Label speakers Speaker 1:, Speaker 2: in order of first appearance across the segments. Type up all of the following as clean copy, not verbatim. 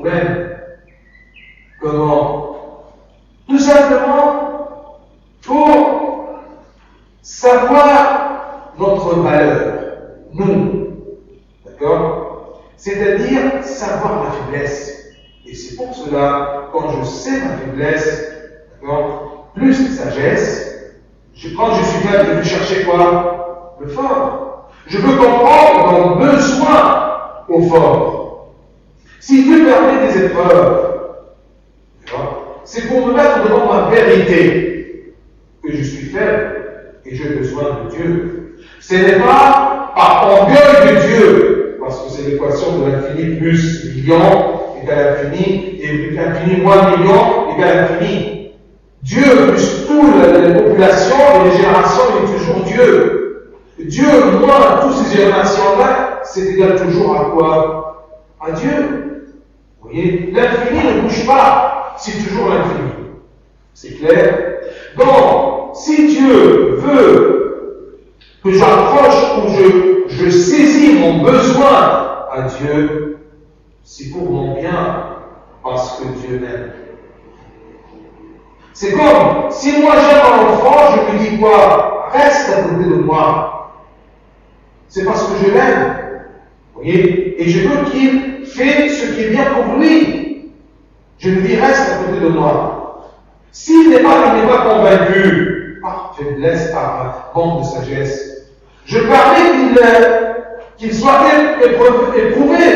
Speaker 1: problème. Comment? Tout simplement pour savoir notre valeur, nous. D'accord? C'est-à-dire savoir ma faiblesse. Et c'est pour cela, quand je sais ma faiblesse, d'accord, plus de sagesse, quand je suis faible, je vais chercher quoi? Le fort. Je veux comprendre mon besoin au fort. Si Dieu permet des épreuves, c'est pour me mettre devant ma vérité que je suis faible et j'ai besoin de Dieu. Ce n'est pas par orgueil de Dieu, parce que c'est l'équation de l'infini plus million égale infini, et l'infini moins million égale infini. Dieu plus toutes les populations et les générations, il est toujours Dieu. Dieu moins toutes ces générations-là, c'est égal toujours à quoi? À Dieu. Vous voyez, l'infini ne bouge pas, c'est toujours l'infini. C'est clair? Donc, si Dieu veut que j'approche ou je saisis mon besoin à Dieu, c'est pour mon bien, parce que Dieu m'aime. C'est comme si moi j'aime un enfant, je lui dis quoi? Reste à côté de moi. C'est parce que je l'aime. Vous voyez? Et je veux qu'il fait ce qui est bien pour lui. Je lui dis reste à côté de moi. Il n'est pas convaincu, par faiblesse, par manque de sagesse, je permets qu'il soit éprouvé.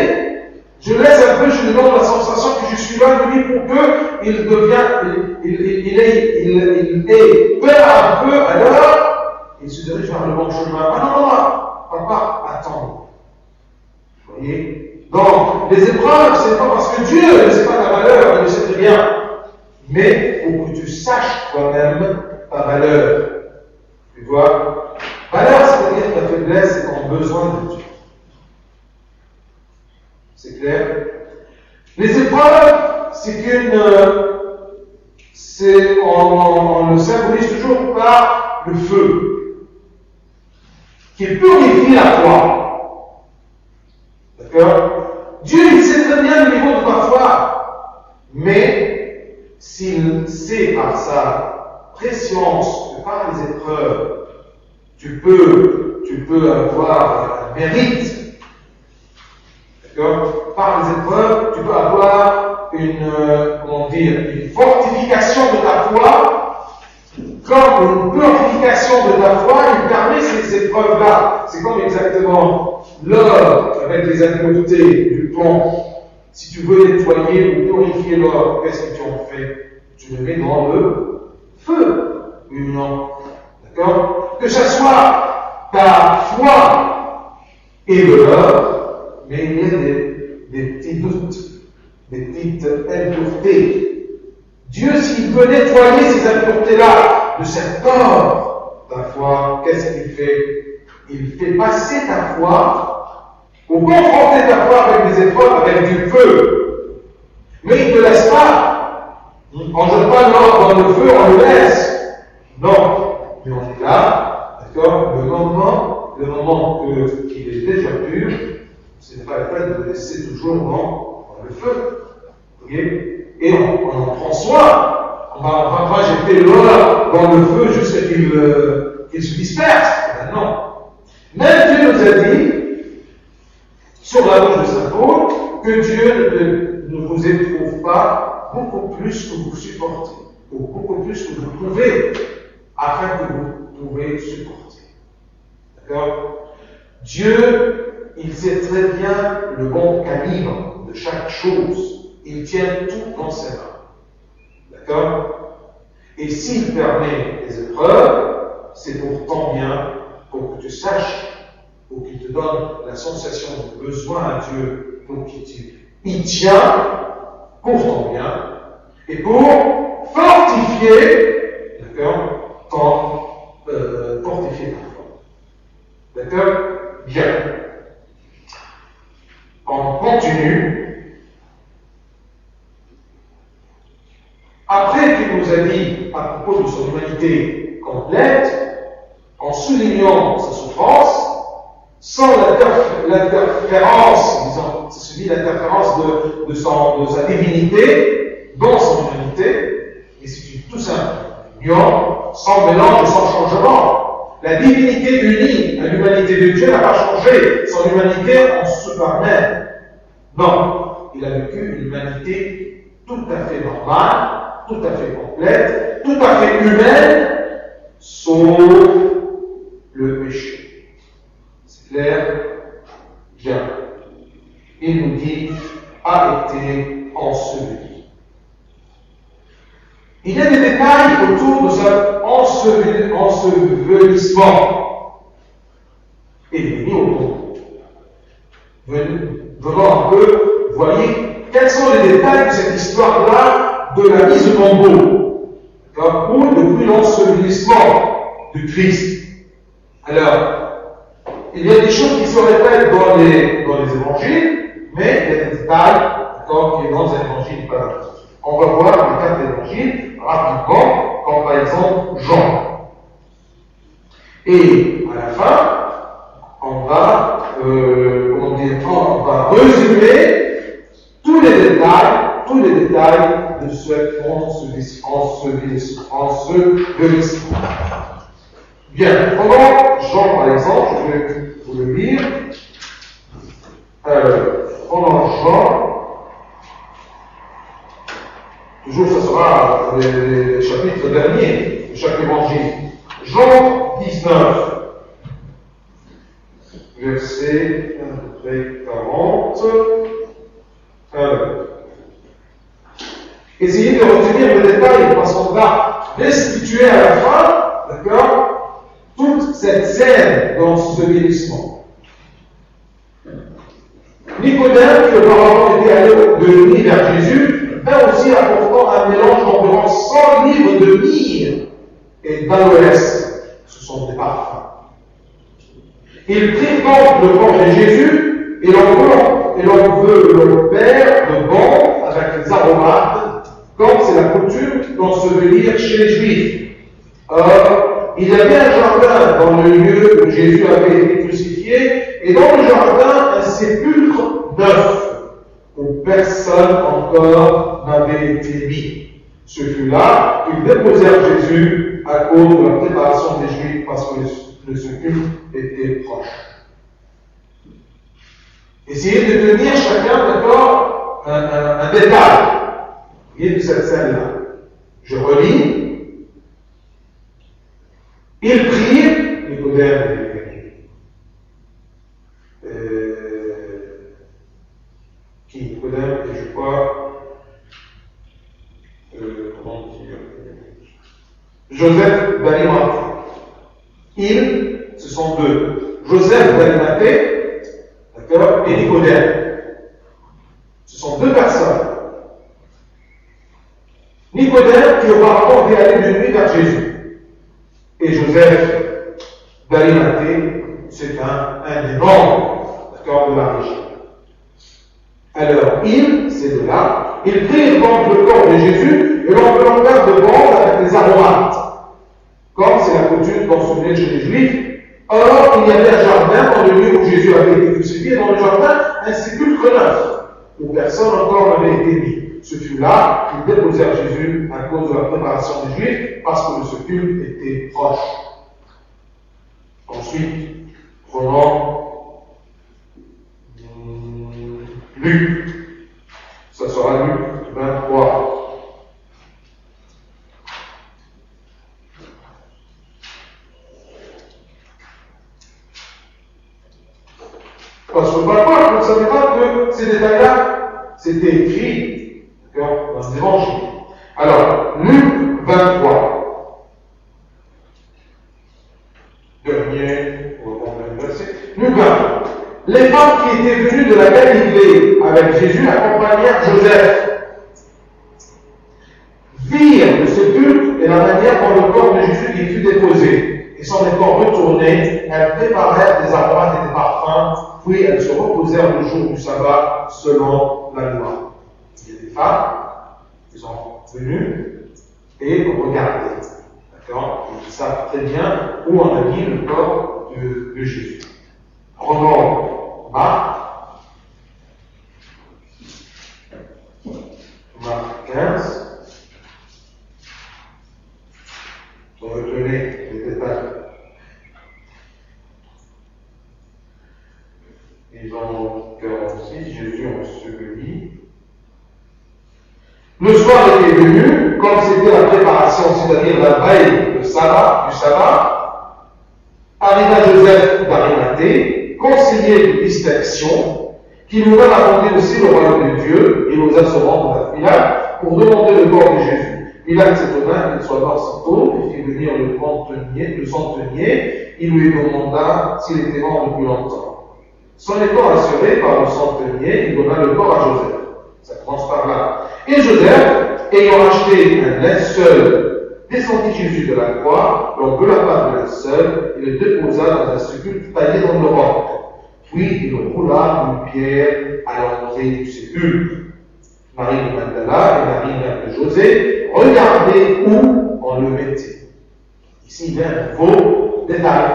Speaker 1: Je laisse un peu, je lui donne la sensation que je suis là de lui pour qu'il ait peur un peu, alors il se dirige vers le bon chemin. Ah non, papa, attends. Vous voyez? Donc, les épreuves, c'est pas parce que Dieu ne sait pas ta valeur, il le sait très bien. Mais il faut que tu saches toi-même ta valeur. Tu vois? Valeur, c'est-à-dire ta faiblesse et ton besoin de Dieu. C'est clair? Les épreuves, on le symbolise toujours par le feu, qui purifie la foi. D'accord? Dieu, il sait très bien le niveau de ta foi, mais s'il sait par sa préscience que par les épreuves, tu peux avoir un mérite. D'accord? Par les épreuves, tu peux avoir une fortification de ta foi, comme une purification de ta foi, il permet ces épreuves-là. C'est comme exactement l'or avec les impuretés du plomb. Si tu veux nettoyer ou purifier l'or, qu'est-ce que tu en fais? Tu le mets dans le feu. Oui ou non? D'accord? Que ce soit ta foi et l'or, mais il y a des petits doutes, des petites impuretés. Dieu, s'il veut nettoyer ces impuretés-là de cette or, ta foi, qu'est-ce qu'il fait? Il fait passer ta foi, ou confronter ta foi avec des épreuves, avec du feu. Mais il ne te laisse pas. On ne jette pas l'or dans le feu, on le laisse. Non. Mais on est là, d'accord? Le moment qu'il est déjà pur, ce n'est pas la peine de le laisser toujours dans le feu. Okay? Et on en prend soin. On va pas jeter l'or dans le feu jusqu'à qu'il se disperse. Ben non. Même Dieu nous a dit, sur la bouche de Saint Paul, que Dieu ne vous éprouve pas beaucoup plus que vous supportez, ou beaucoup plus que vous pouvez, afin que vous pouvez supporter. D'accord? Dieu, il sait très bien le bon calibre de chaque chose. Il tient tout dans ses mains. D'accord? Et s'il permet des épreuves, c'est pour ton bien, pour que tu saches, pour qu'il te donne la sensation de besoin à Dieu, pour qu'il y tient pour ton bien, et pour fortifier, d'accord, fortifier ta foi. D'accord? Bien. On continue. Après qu'il nous a dit à propos de son humanité complète, en soulignant sa souffrance, sans l'interférence, disons, c'est celui l'interférence de sa divinité dans son humanité, et c'est tout simple. Union, sans mélange et sans changement. La divinité unie à l'humanité de Dieu n'a pas changé. Son humanité en Superman. Non, il a vécu une humanité tout à fait normale, tout à fait complète, tout à fait humaine, sauf le péché. C'est clair? Bien. Il nous dit, a été enseveli. Il y a des détails autour de cet ensevelissement. Et il est mis au monde. Venons un peu, voyez, quels sont les détails de cette histoire-là de la mise au tombeau, ou depuis l'ensevelissement du Christ. Alors, il y a des choses qui se répètent dans les évangiles, mais il y a des détails qui est dans les évangiles. On va voir les 4 évangiles rapidement, comme par exemple Jean. Et à la fin, on va résumer tous les détails de ce ensevelissement. Bien, prenons Jean par exemple, je vais vous le lire. Prenons Jean, toujours ce sera les chapitres derniers de chaque évangile. Jean 19. Verset 40. Essayez de retenir le détail parce qu'on va restituer à la fin, d'accord, toute cette scène d'ensevelissement. Nicodème, qui auparavant était allé de nuit vers Jésus, vint aussi apportant un mélange d'environ 100 livres de myrrhe et d'aloès. Ce sont des parfums. Ils prirent donc le corps de Jésus et l'on veut le faire de bon avec les aromates, comme c'est la coutume d'ensevelir chez les Juifs. Il y avait un jardin dans le lieu où Jésus avait été crucifié, et dans le jardin, un sépulcre neuf, où personne encore n'avait été mis. Ce fut là qu'ils déposèrent Jésus à cause de la préparation des Juifs, parce que le sépulcre était proche. Essayez de tenir chacun, d'accord, un détail de cette scène-là. Je relis. Ils prirent, Nicodème, qui Nicodème, et je crois, comment dire, Joseph d'Arimathée. Ils, ce sont deux. Joseph d'Arimathée, d'accord, et Nicodème. Ce sont deux personnes. Nicodème qui auparavant était allé de nuit vers Jésus. Et Joseph d'Arimathée, c'est un des membres, d'accord, de la région. Alors, ils, ces deux-là, ils prirent donc le corps de Jésus et l'on leur de bande avec des aromates, comme c'est la coutume d'ensevelir chez les Juifs. Or, il y avait un jardin dans le lieu où Jésus avait été crucifié, dans le jardin, un sépulcre neuf, où personne encore n'avait été mis. Ce fut là qu'ils déposèrent Jésus à cause de la préparation des Juifs, parce que le sépulcre était proche. Ensuite, prenons Luc. Ça sera Luc 23. Parce que parfois, vous ne savez pas que ces détails-là, c'était écrit dans les évangiles. Alors, Luc 23. Dernier, on va prendre le verset. Luc 23. Les femmes qui étaient venues de la Galilée avec Jésus accompagnèrent Joseph, virent le sépulcre et la manière dont le corps de Jésus y fut déposé. Et s'en étant retournées, elles préparèrent des aromates et des parfums, puis elles se reposèrent le jour du sabbat selon la loi. Il y a des femmes qui sont venues et regardé. D'accord? Ils savent très bien où on a mis le corps de Jésus. Prenons Marc. Et Jean 46, Jésus enseveli. Le soir était venu, comme c'était la préparation, c'est-à-dire la veille du sabbat, arriva Joseph d'Arimathée, conseiller de distinction, qui nous vint raconter aussi le royaume de Dieu, et osa se rendre à Pilate pour demander le corps de Jésus. Pilate s'étonna qu'il soit mort si tôt, et fit venir le centenier, il lui demanda s'il était mort depuis longtemps. S'en étant assuré par le centenier, il donna le corps à Joseph. Ça commence par là. Et Joseph, ayant acheté un linceul, descendit Jésus de la croix, l'enveloppe de linceul, et le déposa dans un sépulcre taillé dans le roc. Puis il roula une pierre à l'entrée du sépulcre. Marie de Magdala et Marie, mère de José, regardaient où on le mettait. Ici, il y a un nouveau détail.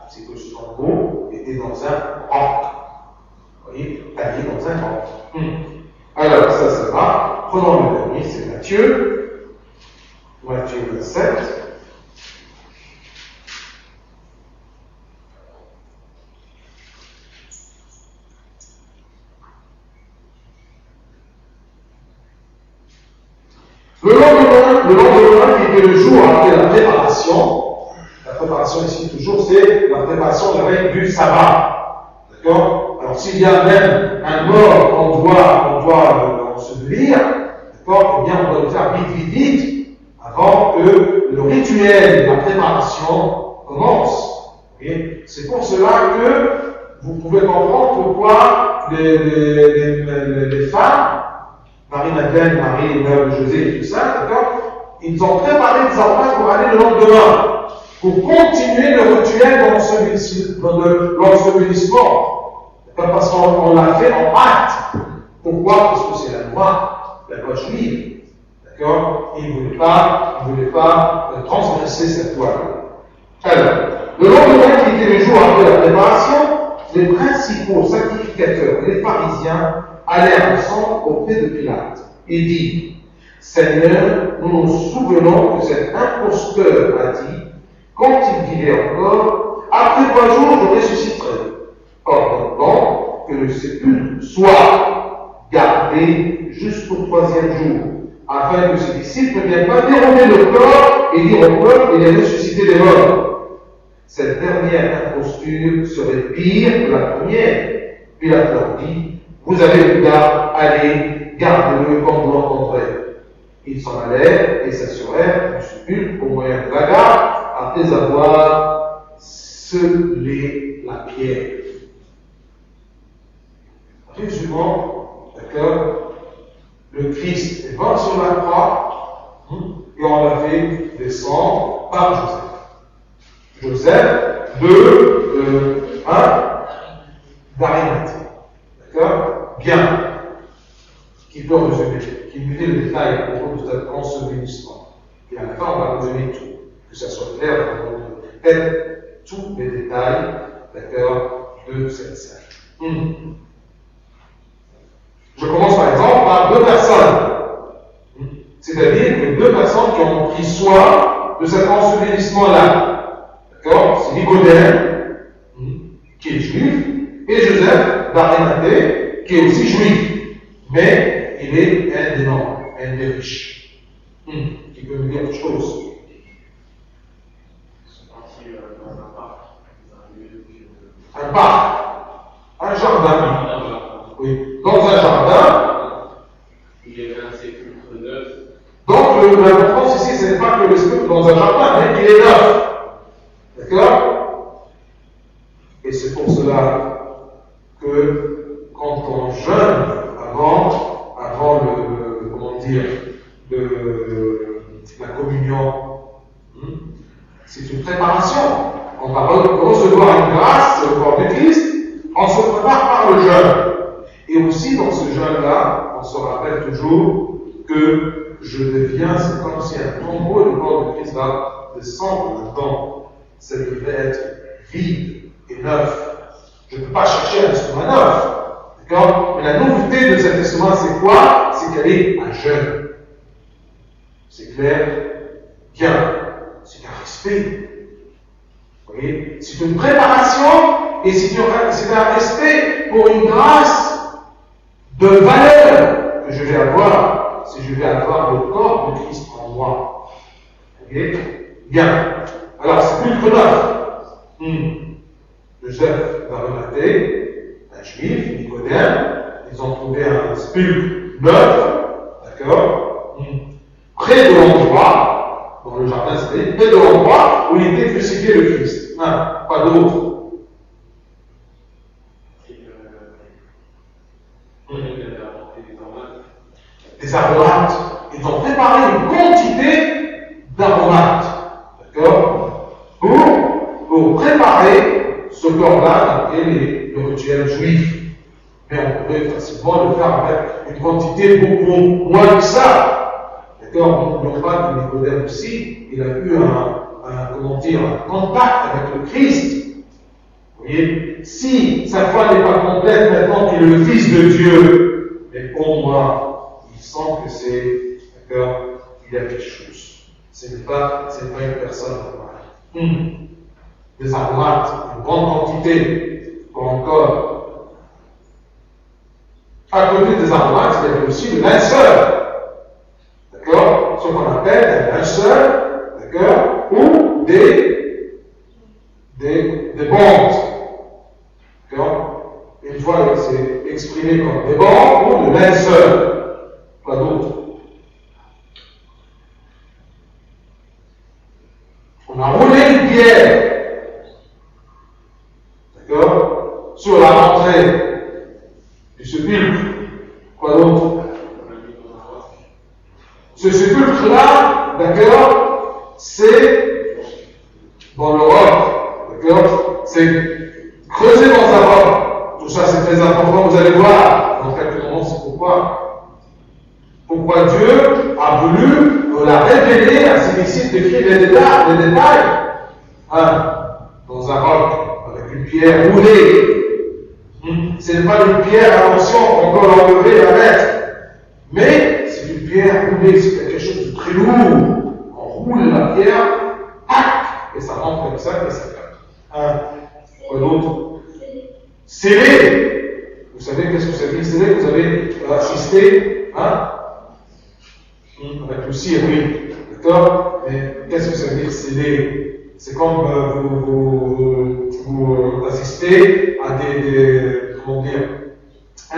Speaker 1: C'est que ce tombeau était dans un roc. Vous voyez, taillé dans un roc. Alors, ça va. Prenons le dernier, c'est Matthieu. Matthieu 27. Le lendemain, qui était le jour après la préparation ici toujours, c'est la préparation de la veille du sabbat. D'accord? Alors, s'il y a même un mort qu'on doit ensevelir, d'accord? Eh bien, on doit le faire vite, avant que le rituel de la préparation commence. Okay? C'est pour cela que vous pouvez comprendre pourquoi les femmes, Marie-Madeleine, Marie, mère de José et tout ça, d'accord, ils ont préparé des enfants pour aller le lendemain, pour continuer le rituel de l'ensevelissement. Parce qu'on l'a fait en hâte. Pourquoi? Parce que c'est la loi juive. D'accord? Ils ne voulaient pas transgresser cette loi. Alors, le lendemain qui était le jour après la préparation, les principaux sacrificateurs et les pharisiens allèrent ensemble auprès de Pilate et dit: Seigneur, nous nous souvenons que cet imposteur a dit, quand il vivait encore, après 3 jours je ressusciterai. Or, que le sépulcre soit gardé jusqu'au 3e jour, afin que ses disciples ne viennent pas dérober le corps et dire au peuple qu'il est ressuscité des morts. Cette dernière imposture serait pire que la première. Pilate leur dit: Vous avez le garde, allez, gardez-le quand vous l'entendrez. Ils s'en allèrent et s'assurèrent du sépulcre au moyen de la garde, après avoir scellé la pierre. Résumons, d'accord, le Christ est mort sur la croix et on l'a fait descendre par Joseph. Joseph d'Arimathée. D'accord? Bien. Qui peut résumer, qui nous dit le détail à propos de cet ensevelissement. Et à la fin, on va résumer tout. Que ça soit clair dans notre tête, tous les détails, d'accord, de cette scène. Je commence par exemple par 2 personnes. C'est-à-dire que 2 personnes qui ont pris soin de cet ensevelissement-là. D'accord? C'est Nicodème, qui est juif, et Joseph d'Arimathée, qui est aussi juif. Mais il est un des nobles, un des riches. Qui peut nous dire autre chose. Un parc, un jardin. Oui. Dans un jardin,
Speaker 2: il y avait un sépulcre neuf.
Speaker 1: Donc l'importance ici, ce n'est pas que le sépulcre dans un jardin, mais qu'il est neuf. D'accord? Et c'est pour cela que quand on jeûne avant la communion, c'est une préparation. On va recevoir une grâce, le corps du Christ, on se prépare par le jeûne. Et aussi dans ce jeûne-là, on se rappelle toujours que je deviens, c'est comme si un tombeau et le corps de Christ va descendre dedans. Ça devait être vide et neuf. Je ne peux pas chercher un instrument neuf. D'accord? Mais la nouveauté de cet instrument, c'est quoi? C'est qu'elle est un jeûne. C'est clair? Bien. C'est un respect. Vous voyez? C'est une préparation et c'est un respect pour une grâce de valeur que je vais avoir si je vais avoir le corps de Christ en moi. Ok? Bien. Alors, c'est plus que neuf. Joseph d'Arimathée, un juif, Nicodème, ils ont trouvé un sépulcre neuf, d'accord, près de l'endroit, dans le jardin c'était près de l'endroit où il était crucifié le Christ. Pas d'autre. Des aromates. Ils ont préparé une quantité d'aromates, d'accord, pour préparer ce corps-là d'après le rituel juif. Mais on pourrait facilement le faire avec une quantité beaucoup moins que ça. D'accord? N'oublions pas que Nicodème aussi, il a eu un contact avec le Christ. Vous voyez? Si sa foi n'est pas complète maintenant qu'il est le Fils de Dieu, mais pour moi, il sent que c'est, d'accord, il y a quelque chose. Ce n'est pas une personne normale. Des aromates, une grande quantité, pour encore. À côté des aromates, il y avait aussi le linceul. D'accord? Ce qu'on appelle un linceul, d'accord? Ou des bandes. D'accord? Une fois, c'est exprimé comme des bandes ou le linceul. Pas d'autre. On a roulé une pierre. D'accord? Sur la rentrée du sépulcre. Quoi d'autre? Ce sépulcre-là, d'accord, c'est dans le roc, d'accord, c'est creusé dans un roc. Tout ça, c'est très important, vous allez voir. Dans quelques moments, c'est pourquoi Dieu a voulu la révéler à ses disciples, d'écrire les détails, dans un roc, avec une pierre roulée. Ce n'est pas une pierre à l'ancien qu'on peut l'enlever et la mettre. Mais c'est une pierre roulée, c'est quelque chose de très lourd. On roule la pierre, et ça rentre comme ça, et ça fait. Quoi d'autre? Scellé. Vous savez qu'est-ce que ça veut dire scellé? Vous avez assisté, avec le cire, oui. D'accord? Mais qu'est-ce que ça veut dire scellé? C'est comme vous assistez à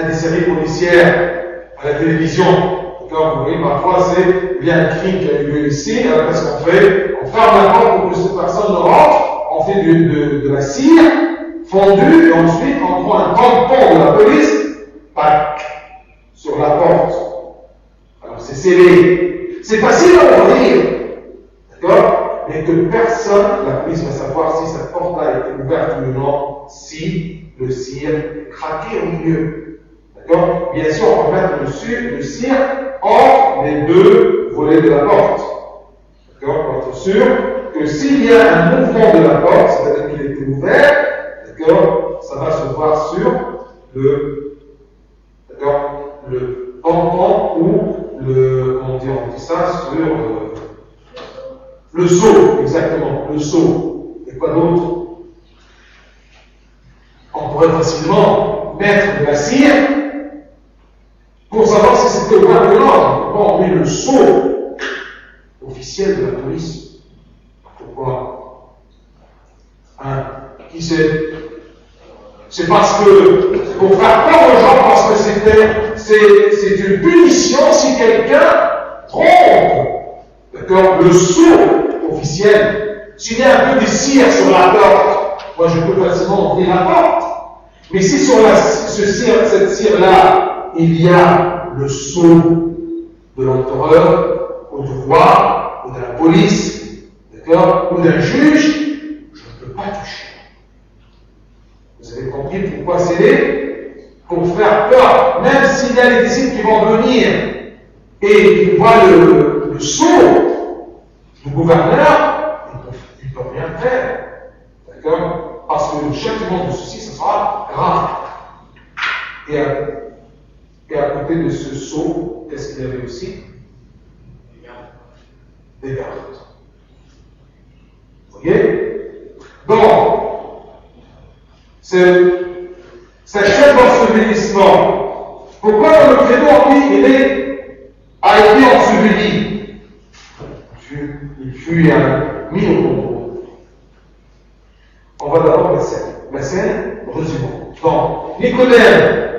Speaker 1: des séries policières à la télévision. D'accord? Vous voyez, parfois, il y a un crime qui a eu lieu ici, alors qu'est-ce qu'on fait? On ferme la porte pour que cette personne ne rentre, on fait de la cire fondue, et ensuite on prend un tampon de la police, sur la porte. Alors c'est scellé. C'est facile à ouvrir. D'accord? Mais que personne, la police va savoir si cette porte-là a été ouverte ou non, si le cire est craqué au milieu. D'accord? Bien sûr, on va mettre le cire entre les deux volets de la porte. D'accord? Pour être sûr que s'il y a un mouvement de la porte, c'est-à-dire qu'il était ouvert, d'accord? Ça va se voir sur le tampon ou on dit ça, sur le seau, exactement, le seau. Et quoi d'autre? On pourrait facilement mettre de la cire pour savoir si c'était ouvert ou non. Pourquoi on met le sceau officiel de la police? Pourquoi? Qui sait? C'est parce que, pour faire peur aux gens, parce que c'est une punition si quelqu'un trompe, d'accord, le sceau officiel. S'il y a un peu de cire sur la porte, moi je peux facilement ouvrir la porte. Mais si sur cette cire-là, il y a le sceau de l'empereur, ou du roi, ou de la police, d'accord, ou d'un juge, je ne peux pas toucher. Vous avez compris pourquoi c'est pour faire peur, même s'il y a des disciples qui vont venir et qui voient le sceau du gouverneur, ils ne peuvent rien faire. D'accord? Parce que le châtiment de ceci, ce sera grave. Et à côté de ce sceau, qu'est-ce qu'il y avait aussi? Des gardes. Vous voyez? Donc, cette chaîne d'ensevelissement. Pourquoi dans le credo on dit a été enseveli? Il fut mis au tombeau. On va d'abord la scène, résumons. Donc, Nicodème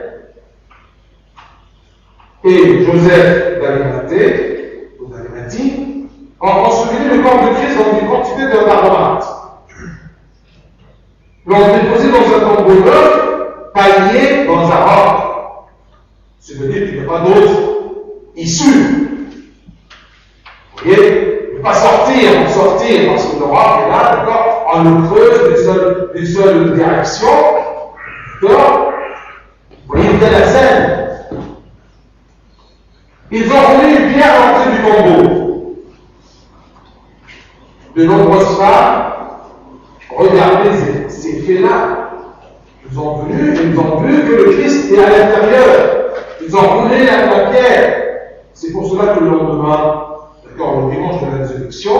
Speaker 1: et Joseph d'Arimathie ont enseveli le corps de Christ dans une quantité d'aromates. L'ont déposé dans un tombeau neuf, taillé dans un roc. C'est-à-dire qu'il n'y a pas d'autre issue. Vous voyez, il ne peut pas sortir, parce que le roc est là, d'accord, en le creuse d'une seule direction. D'accord? Vous voyez bien la scène. Ils ont roulé une pierre à l'entrée du tombeau. De nombreuses femmes regardaient ces faits-là. Ils ont vu que le Christ est à l'intérieur. Ils ont roulé la pierre. C'est pour cela que le lendemain, d'accord, le dimanche de la résurrection,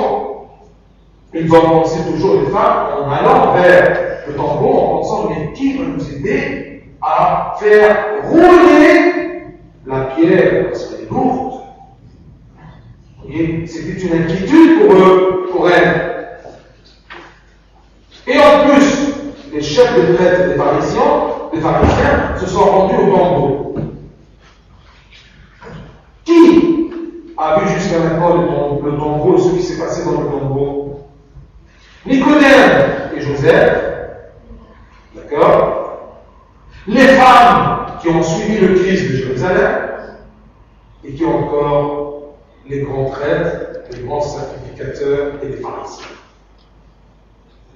Speaker 1: ils ont pensé toujours les femmes en allant vers le tombeau, en pensant, mais qui va nous aider à faire rouler la pierre, parce qu'elle est lourde. Vous voyez, c'était une inquiétude pour eux, pour elles. Et en plus, les chefs de prêtres des pharisiens se sont rendus au tombeau. Qui a vu jusqu'à maintenant le tombeau, ce qui s'est passé dans le tombeau? Nicodème et Joseph, d'accord? Les femmes qui ont suivi le Christ de Jérusalem, et qui ont encore les grands prêtres, les grands sacrificateurs et les pharisiens.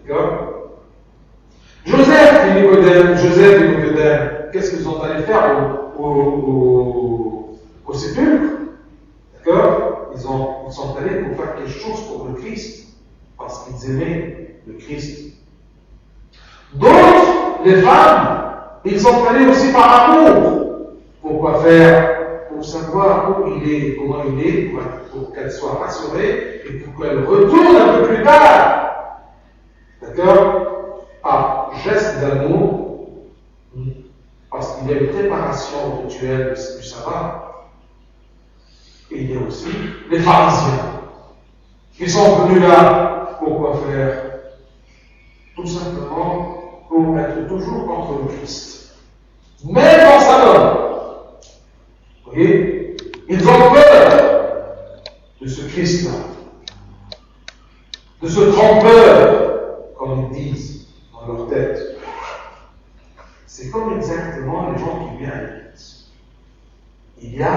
Speaker 1: D'accord? Joseph et Nicodème, qu'est-ce qu'ils ont allé faire au sépulcre? D'accord? Ils sont allés pour faire quelque chose pour le Christ, parce qu'ils aimaient le Christ. D'autres, les femmes, ils sont allés aussi par amour. Pourquoi faire? Pour savoir où il est, comment il est, pour qu'elle soit rassurée et pour qu'elle retourne un peu plus tard. D'accord? Par geste d'amour, parce qu'il y a une préparation rituelle du sabbat. Et il y a aussi les pharisiens qui sont venus là. Pourquoi faire? Tout simplement pour être toujours contre le Christ. Même dans sa mort. Vous voyez? Ils ont peur de ce Christ-là. De ce trompeur, comme ils disent dans leur tête. C'est comme exactement les gens qui viennent à l'église. Il y a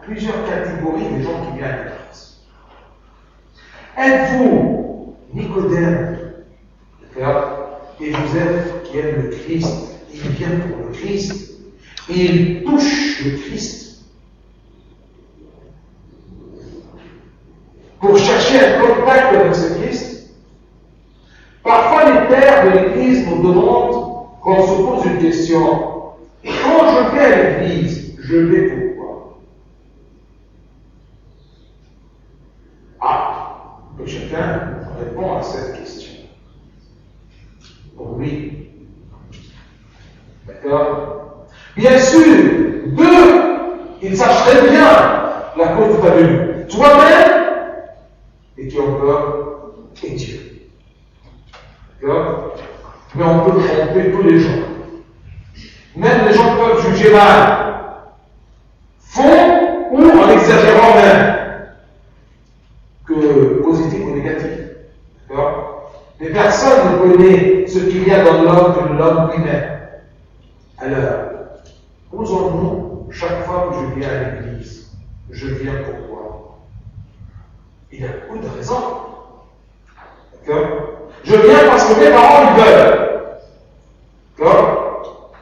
Speaker 1: plusieurs catégories de gens qui viennent à l'église. Êtes-vous Nicodème, et Joseph qui aime le Christ? Il vient pour le Christ. Il touche le Christ. Pour chercher un contact avec ce Christ. Parfois, les pères de l'Église nous demandent qu'on se pose une question. Quand je vais à l'Église, je vais pourquoi? Que chacun répond à cette question. Oui. D'accord? Bien sûr, deux, ils sachent très bien la cause de ta venue. Toi-même, et qui encore est Dieu. D'accord? Mais on peut tromper tous les gens. Même les gens peuvent juger mal. Faux ou en exagérant même. Que positif ou négatif. D'accord? Mais personne ne connaît ce qu'il y a dans l'homme que l'homme lui-même. Alors, posons-nous, chaque fois que je viens à l'église, je viens pourquoi? Il y a beaucoup de raisons. D'accord? Je viens parce que mes parents ils veulent. D'accord?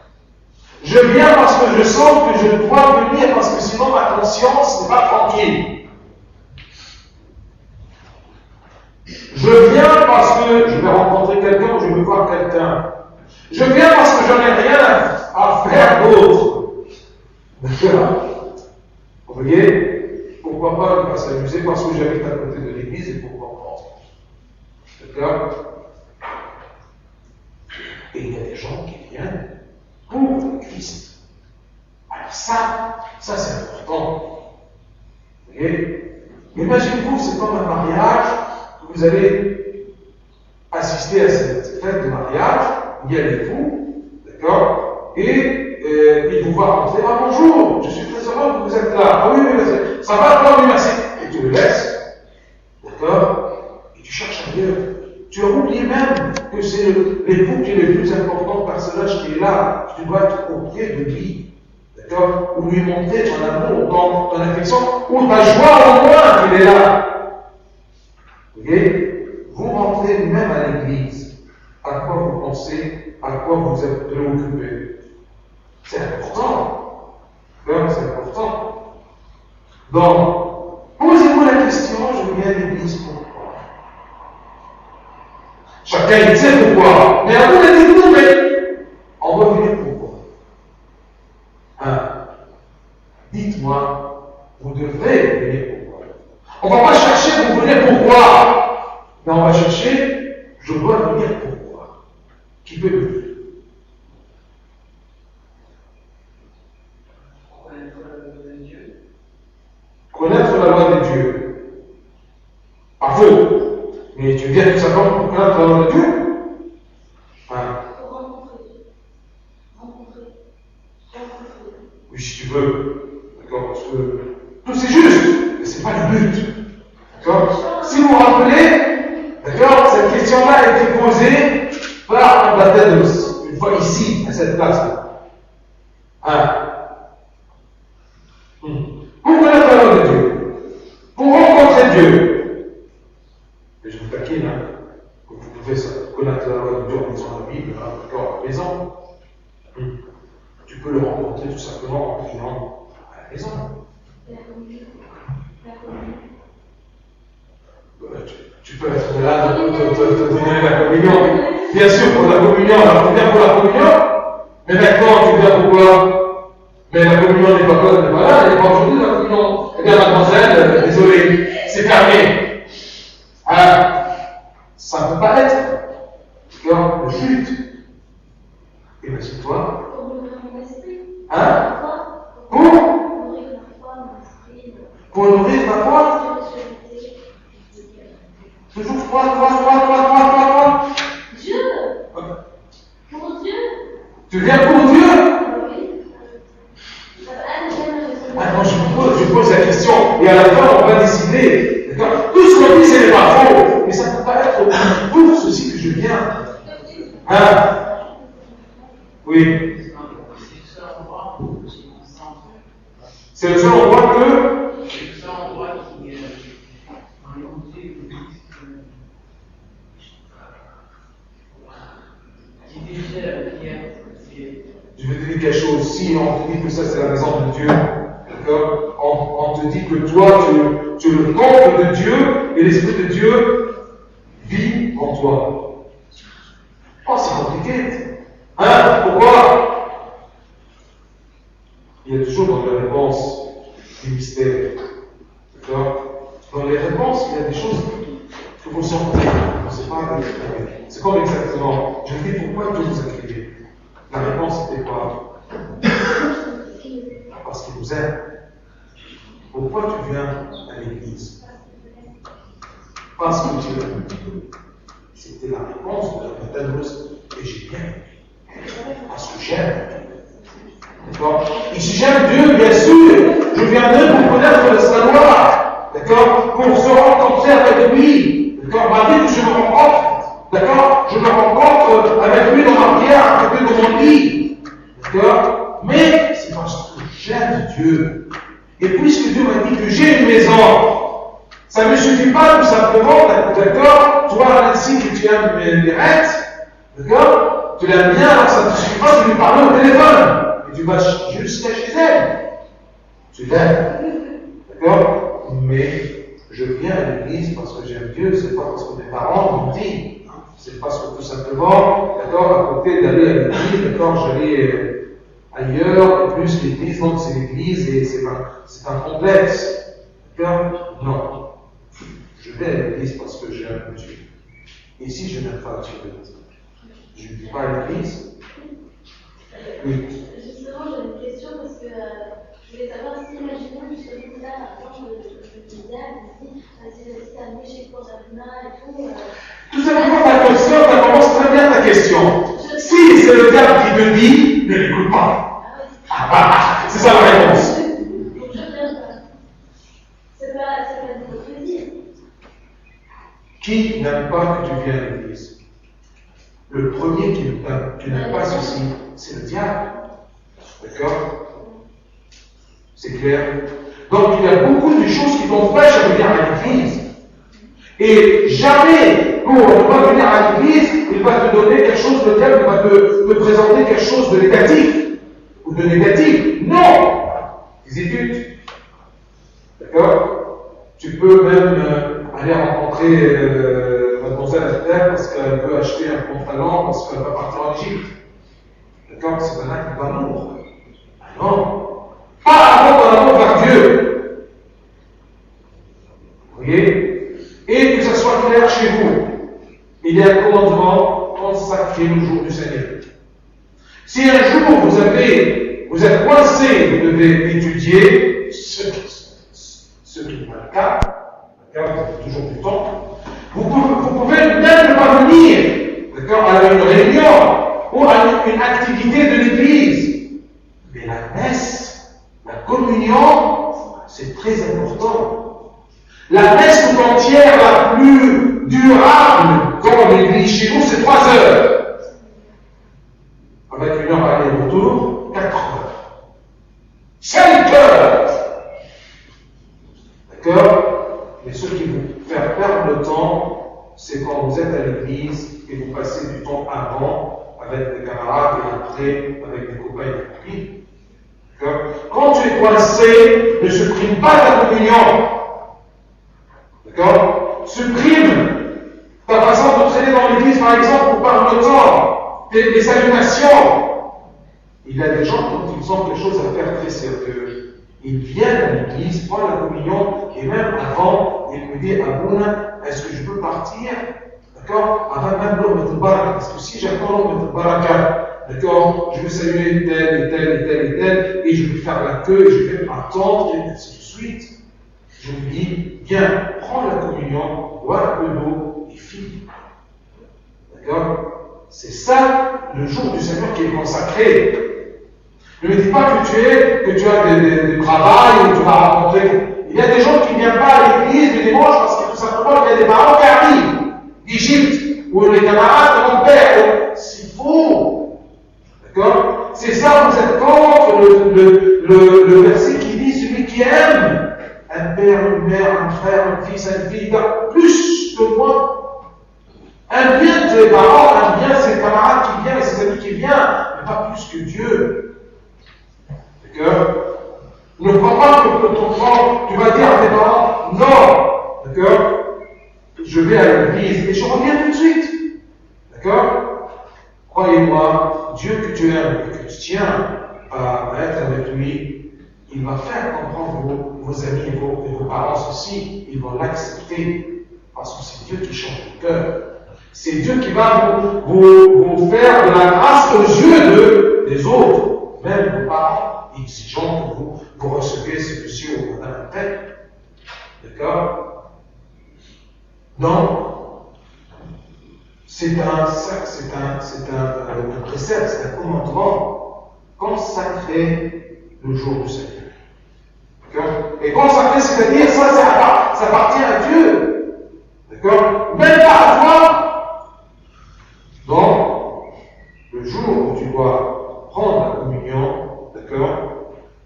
Speaker 1: Je viens parce que je sens que je dois venir, parce que sinon ma conscience n'est pas tranquille. Je viens parce que je vais rencontrer quelqu'un ou je veux voir quelqu'un. Je viens parce que je n'ai rien à faire d'autre. D'accord? Vous voyez? Pourquoi pas ne pas s'amuser parce que j'habite à côté de l'église et pourquoi pas? D'accord? Et il y a des gens qui viennent pour Christ. Alors ça c'est important. Vous voyez? Imaginez-vous, c'est comme un mariage, vous allez assister à cette fête de mariage, il y a l'époux, d'accord? Et il vous va rentrer, ah bonjour, je suis très heureux que vous êtes là. Ah oui, ça va, toi, oui, merci. Et tu le laisses, d'accord? Et tu cherches ailleurs. Tu as oublié même que c'est l'époux qui est le plus important personnage qui est là. Tu dois être auprès de lui, d'accord? Ou lui montrer ton amour, ton affection, ou ta joie au moins qu'il est là. Vous voyez? Vous rentrez même à l'église. À quoi vous pensez? À quoi vous êtes préoccupé? C'est important. C'est important. Donc, posez-vous la question, je viens à l'église pourquoi? Chacun il sait pourquoi. Mais à vous, on a dit non, mais on va venir pourquoi? Dites-moi, vous devrez venir pourquoi? On ne va pas chercher vous venir pourquoi, mais on va chercher, je dois venir pourquoi? Qui peut le dire? Connaître la loi de Dieu. Pas faux. Mais tu viens tout simplement pour connaître la loi de Dieu? Oui, si tu veux. D'accord? Parce que tout c'est juste, mais c'est pas le but. D'accord? Si vous vous rappelez, d'accord, cette question-là a été posée par Ambatados, une fois ici, à cette place-là. Pour connaître la loi de Dieu, pour rencontrer Dieu, et je vous taquine, vous pouvez connaître la loi de Dieu en lisant la Bible, d'accord, à la maison. Tu peux le rencontrer tout simplement en venant à la maison. Tu peux être là, te donner la communion. Bien sûr, pour la communion, alors tu viens pour la communion, mais maintenant tu viens pour quoi? Mais la communion n'est pas là, elle n'est pas aujourd'hui la communion. Eh bien, mademoiselle, désolé, c'est fermé. Ça ne peut pas être. Le but. Imagine-toi. Pour nourrir ma foi. Toujours toi.
Speaker 3: Dieu. Pour Dieu.
Speaker 1: Tu viens pour Dieu? Maintenant, je pose la question, et à la fin, on va décider. D'accord? Tout ce qu'on dit, ce n'est pas faux, mais ça ne peut pas être pour ceci que je viens. Oui. C'est le seul endroit que. Je vais te dire quelque chose. Si on te dit que ça c'est la maison de Dieu, d'accord, on te dit que toi tu es le temple de Dieu et l'Esprit de Dieu vit en toi. Oh, c'est compliqué. Pourquoi? Il y a toujours dans la réponse des mystères. D'accord? Dans les réponses, il y a des choses que vous sentez. C'est comme exactement. Je vous dis pourquoi Dieu vous a créé. La réponse était quoi? Parce qu'il vous aime. Pourquoi tu viens à l'église? Parce que Dieu aime. C'était la réponse de la Thanos et j'ai bien aimé. Parce que j'aime. D'accord? Et si j'aime Dieu, bien sûr, je viendrai pour connaître sa loi. D'accord? Pour se rencontrer avec lui. D'accord? Malgré que je me rencontre. D'accord? Je me rencontre avec lui dans ma prière, à côté de mon lit. D'accord? Mais c'est parce que j'aime Dieu. Et puisque Dieu m'a dit que j'ai une maison, ça ne me suffit pas tout simplement, d'accord? Toi, ainsi que tu aimes mes rêves, d'accord? Tu l'aimes bien, alors ça ne te suffit pas de lui parler au téléphone. Et tu vas jusqu'à chez elle. Tu l'aimes. D'accord? Mais je viens à l'église parce que j'aime Dieu, c'est pas parce que mes parents m'ont dit. C'est parce que tout simplement, d'accord, à côté d'aller à l'église, d'accord, j'allais ailleurs, et plus l'église, donc c'est l'église et c'est un complexe. D'accord? Non. Je vais à l'église parce que j'aime Dieu. Et si je n'aime pas Dieu, je ne vais pas à l'église. Oui.
Speaker 3: Justement, j'ai une question parce que je voulais savoir si, imaginons justement là, par exemple, le diable dit si t'as amené chez Corabina et tout.
Speaker 1: Tout simplement, ta question, ça commence très bien ta question. Si c'est le diable qui te dit, ne l'écoute pas. C'est ça la réponse.
Speaker 3: Donc je viens pas. C'est pas de l'hypocrisie.
Speaker 1: Qui n'aime pas que tu viennes à l'église? Le premier qui n'aime pas ceci, c'est le diable. D'accord? C'est clair? Donc il y a beaucoup de choses qui t'empêchent de venir à l'église. Et jamais, pour ne pas venir à l'église, il va te donner quelque chose, le diable va te présenter quelque chose de négatif. Ou de négatif. Non! Les études. D'accord? Tu peux même aller rencontrer mademoiselle Esther parce qu'elle veut acheter un pantalon parce qu'elle va partir en Égypte. D'accord? C'est un acte d'amour. Ah non! Pas avant ton amour vers Dieu. Vous voyez? Et que ce soit clair chez vous. Il y a un commandement consacré le jour du Seigneur. Si un jour vous êtes coincé, vous devez étudier, ce qui n'est pas le cas, d'accord, vous avez toujours du temps, vous pouvez même ne pas venir, d'accord, à une réunion ou à une activité de l'église. Mais la messe, la communion, c'est très important. La messe tout entière, la plus durable dans l'église chez nous, c'est 3 heures. Avec 1 heure aller-retour, 4 heures. 5 heures. D'accord? Mais ce qui vous fait perdre le temps, c'est quand vous êtes à l'église et vous passez du temps avant avec des camarades et après avec des copains et des copines. D'accord? Quand tu es coincé, ne supprime pas ta communion. D'accord? Supprime ta façon de traîner dans l'église, par exemple, pour perdre le temps, des salutations. Il y a des gens, quand ils ont quelque chose à faire très sérieux, ils viennent à l'église, prennent la communion, et même avant, ils me disent, Abouna, est-ce que je peux partir? D'accord? Avant même l'homme de baraka. Parce que si j'attends l'homme de baraka, d'accord, je vais saluer tel et tel et tel et tel, et je vais faire la queue, et je vais attendre, et ainsi de suite. Je lui dis, viens, prends la communion, bois un peu d'eau, et finis. D'accord? C'est ça, le jour du Seigneur qui est consacré. Ne me dis pas que tu as des travail ou tu vas rencontrer. Il y a des gens qui ne viennent pas à l'église le dimanche parce que tout simplement il y a des parents qui arrivent d'Égypte ou les camarades de mon père. C'est faux. D'accord? C'est ça, vous êtes contre le verset qui dit celui qui aime un père, une mère, un frère, un fils, une fille, plus que moi. Aime bien tes parents, aime bien ses camarades qui viennent et ses amis qui viennent, mais pas plus que Dieu. D'accord? Ne crois pas que ton enfant, tu vas dire à tes parents, non, d'accord? Je vais à l'église et je reviens tout de suite. D'accord? Croyez-moi, Dieu que tu aimes et que tu tiens à être avec lui, il va faire comprendre vos amis et vos parents aussi. Ils vont l'accepter parce que c'est Dieu qui change le cœur. C'est Dieu qui va vous faire de la grâce aux yeux des autres, même vos parents. Exigeant que vous recevez ce monsieur ou madame tête. D'accord? Donc, c'est un précepte, c'est un commandement. Consacrer le jour du Seigneur. D'accord? Et consacrer, c'est-à-dire, ça appartient à Dieu. D'accord? Même pas à toi. Donc, le jour où tu dois prendre la communion, d'accord,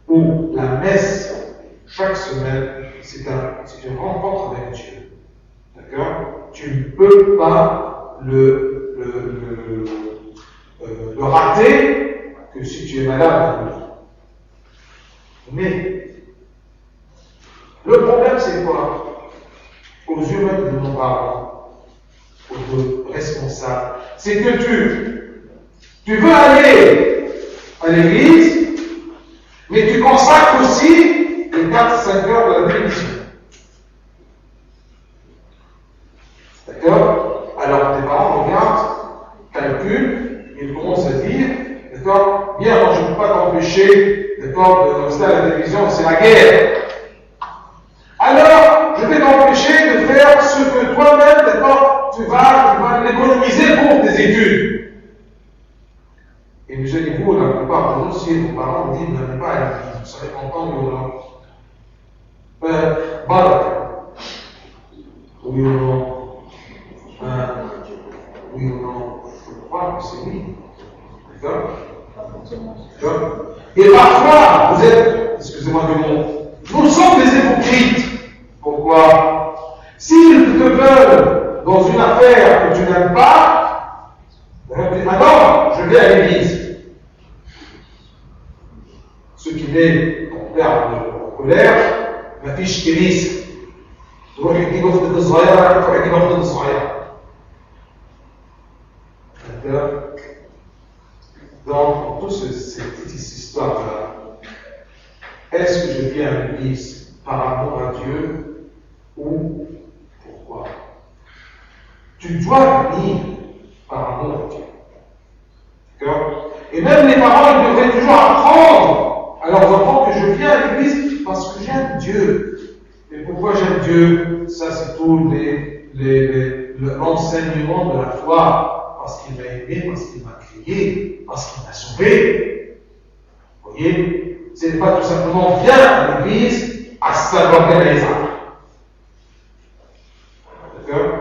Speaker 1: ou la messe chaque semaine, c'est une rencontre avec Dieu. D'accord? Tu ne peux pas le rater que si tu es malade. Mais le problème, c'est quoi? Aux yeux même de nos parents, aux responsables, c'est que tu veux aller à l'église, mais tu consacres aussi les 4-5 heures de la bénédiction. D'accord? Alors tes parents regardent, calculent, ils commencent à dire, d'accord? Bien, d'accord, de à la télévision, c'est la guerre. Alors, je vais t'empêcher de faire ce que toi-même, d'accord, tu vas l'économiser pour tes études. Et imaginez-vous, la plupart de nous, si vos parents vous disent, n'allez pas à l'église, vous serez content de baraka. Oui ou non? Oui ou non? Je crois que c'est oui. D'accord? Et parfois, vous êtes, excusez-moi du mot, nous sommes des hypocrites. Pourquoi? S'ils te veulent dans une affaire que tu n'aimes pas, alors je vais à l'église. Ce qui met ton père en colère, ma fiche qui risque. تروح يجيب وفد الصغيرة تروح يجيب وفد الصغيرة. Donc, toute cette petite histoire-là, est-ce que je viens à l'église par amour à Dieu ou pourquoi? Tu dois venir par amour à Dieu. D'accord? Et même les parents, ils devraient toujours apprendre à leurs enfants que je viens à l'église parce que j'aime Dieu. Et pourquoi j'aime Dieu? Ça, c'est tout l'enseignement de la foi. Parce qu'il m'a aimé, parce qu'il m'a créé, parce qu'il m'a sauvé. Vous voyez? Ce n'est pas tout simplement viens à l'église à savoir les âmes. D'accord?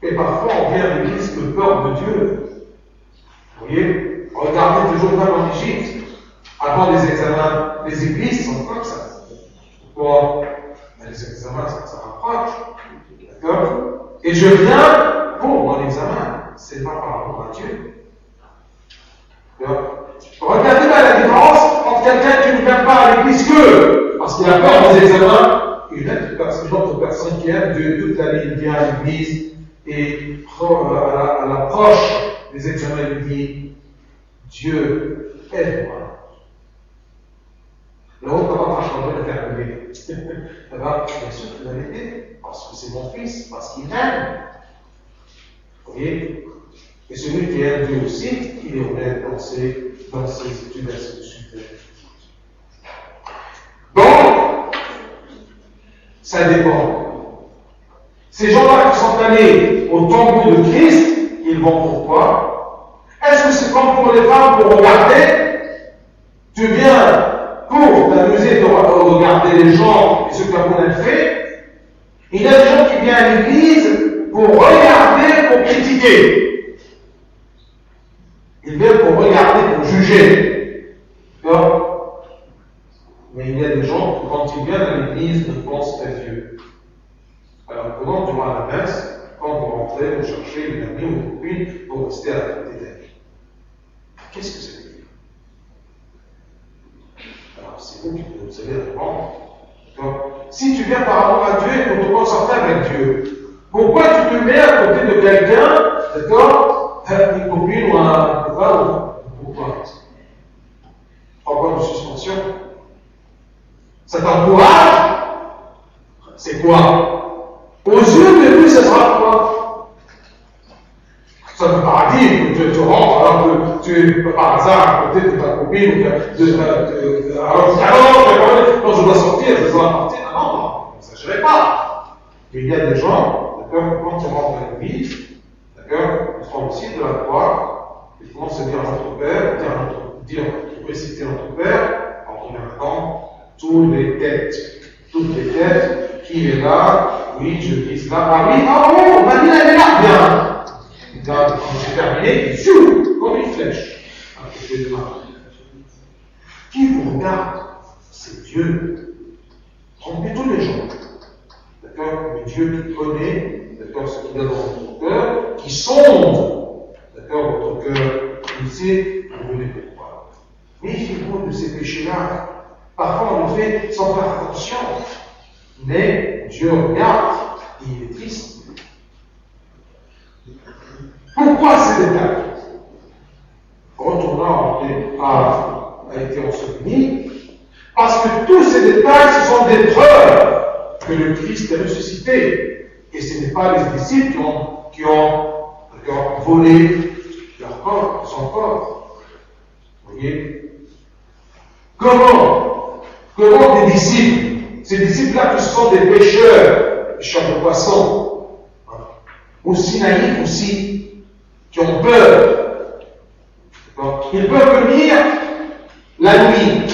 Speaker 1: Et parfois, on vient à l'église de peur de Dieu. Vous voyez? Regardez toujours même en Égypte, avant les examens, les églises sont comme ça. Pourquoi? Les examens, ça rapproche. D'accord? Et je viens pour mon examen. C'est pas par rapport à Dieu. D'accord? Regardez bien la différence entre quelqu'un qui ne vient pas à l'église que parce qu'il a peur des examens et une autre personne qui aime Dieu toute la vie, il vient à l'église et à l'approche des examens, il dit Dieu, aide-moi. Là-haut, comment t'as de terminer? Bien sûr qu'il a aidé, parce que c'est mon fils, parce qu'il m'aime. Vous voyez? Et celui qui aime Dieu aussi, il est honnête dans ses études, ainsi de suite. Donc, ça dépend. Ces gens-là qui sont allés au tombeau de Christ, ils vont pourquoi? Est-ce que c'est comme pour les femmes pour regarder? Tu viens pour t'amuser de regarder les gens et ce qu'Amoun a fait. Il y a des gens qui viennent à l'église pour regarder, pour critiquer. Ils viennent pour regarder, pour juger. D'accord? Mais il y a des gens qui, quand ils viennent à l'église, ne pensent qu'à Dieu. Alors, pendant durant la messe, quand vous rentrez, vous cherchez une amie ou une copine pour rester à côté d'elle. Qu'est-ce que c'est? Alors, c'est vous qui allez répondre. Si tu viens par amour à Dieu et pour te concentrer avec Dieu, pourquoi tu te mets à côté de quelqu'un, d'accord, une copine ou un copain, pourquoi? 3 points de suspension. Ça t'encourage? C'est quoi? Aux yeux de lui, ça sera quoi? Ça ne veut pas dire que tu rentres alors que tu es par hasard à côté de ta copine ou alors quand je dois sortir, je dois partir. Non, ne s'agirait pas. Il y a des gens, d'accord, quand ils rentrent dans l'église, d'accord, ils sont aussi de la croix, ils commencent à dire à notre Père, réciter notre Père, en regardant toutes les têtes, qui est là, oui, je dis là, ah oui, oh, Madine, elle est là, bien. Quand j'ai terminé, il joue comme une flèche à côté de moi. Qui vous regarde? C'est Dieu. Trompez tous les gens. D'accord? Mais Dieu qui connaît, d'accord, ce qu'il y a dans votre cœur, qui sonde, d'accord, votre cœur, il sait, vous voulez pourquoi. Méfiez-vous de ces péchés-là. Parfois, on le fait sans faire attention. Mais Dieu regarde, et il est triste. Pourquoi ces détails? Retournant a été enseveli, parce que tous ces détails, ce sont des preuves que le Christ est ressuscité. Et ce n'est pas les disciples qui ont volé leur corps, son corps. Vous voyez? Que Comment des disciples, ces disciples-là qui sont des pêcheurs de poissons, aussi naïfs aussi, qui ont peur, ils peuvent venir la nuit,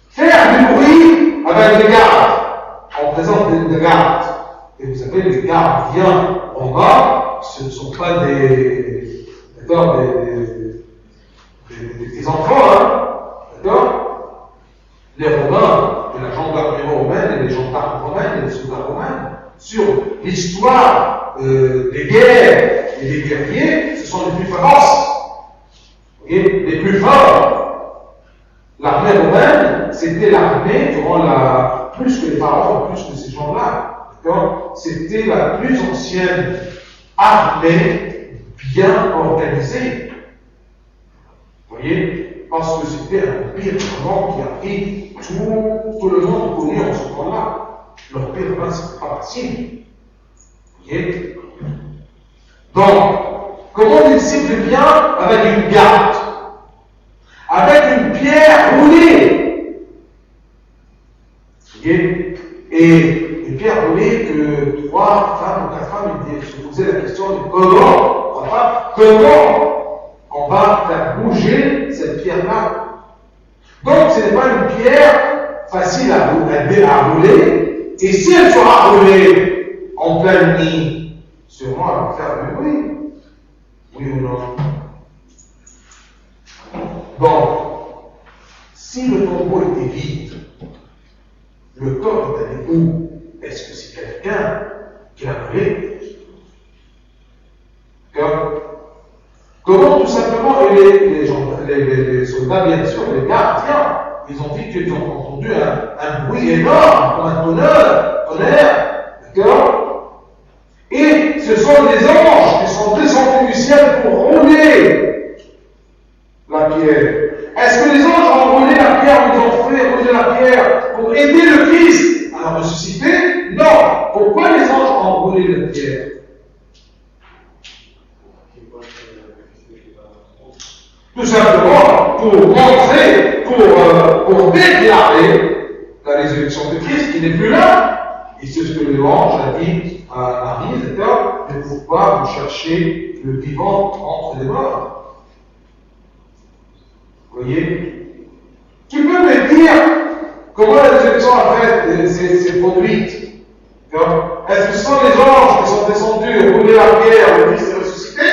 Speaker 1: faire du bruit avec les gardes, en présence des gardes. Et vous savez, les gardiens romains, ce ne sont pas des enfants, hein, d'accord? Les Romains, et la gendarmerie romaine, et les gendarmes romains, et les soldats romains, sur l'histoire des guerres et des guerriers, ce sont les plus féroces, les plus forts. L'armée romaine, c'était l'armée durant plus que les pharaons, plus que ces gens-là, d'accord? C'était la plus ancienne armée bien organisée. Vous voyez? Parce que c'était un empire vraiment qui a pris tout le monde connu en ce moment-là. L'empire romain, c'est pas facile. Vous voyez? Donc, comment les disciples viennent avec une garde, avec une pierre roulée. Vous voyez? Et une pierre roulée que 3 femmes ou 4 femmes se posaient la question de comment on va faire bouger cette pierre-là. Donc, ce n'est pas une pierre facile à rouler. Et si elle sera roulée en pleine nuit, sûrement elle va faire du bruit. Oui ou non? Donc, si le tombeau était vide, le corps est allé où? Est-ce que c'est quelqu'un qui l'a volé? Comment tout simplement, les soldats, bien sûr, les gardiens, ils ont dit qu'ils ont entendu un bruit énorme, comme un tonnerre, d'accord? Et ce sont des anges qui sont descendus du ciel pour rouler la pierre. Est-ce que les anges ont roulé la pierre, ils ont fait rouler la pierre pour aider le Christ à ressusciter? Non. Pourquoi les anges ont roulé la pierre? Tout simplement pour montrer, pour déclarer la résurrection de Christ qui n'est plus là. Et c'est ce que l'ange a dit à Marie, d'accord, de pouvoir chercher le vivant entre les morts. Vous voyez? Tu peux me dire comment la résurrection s'est produite? Est-ce que ce sont les anges qui sont descendus, rouler la pierre, le Christ est ressuscité?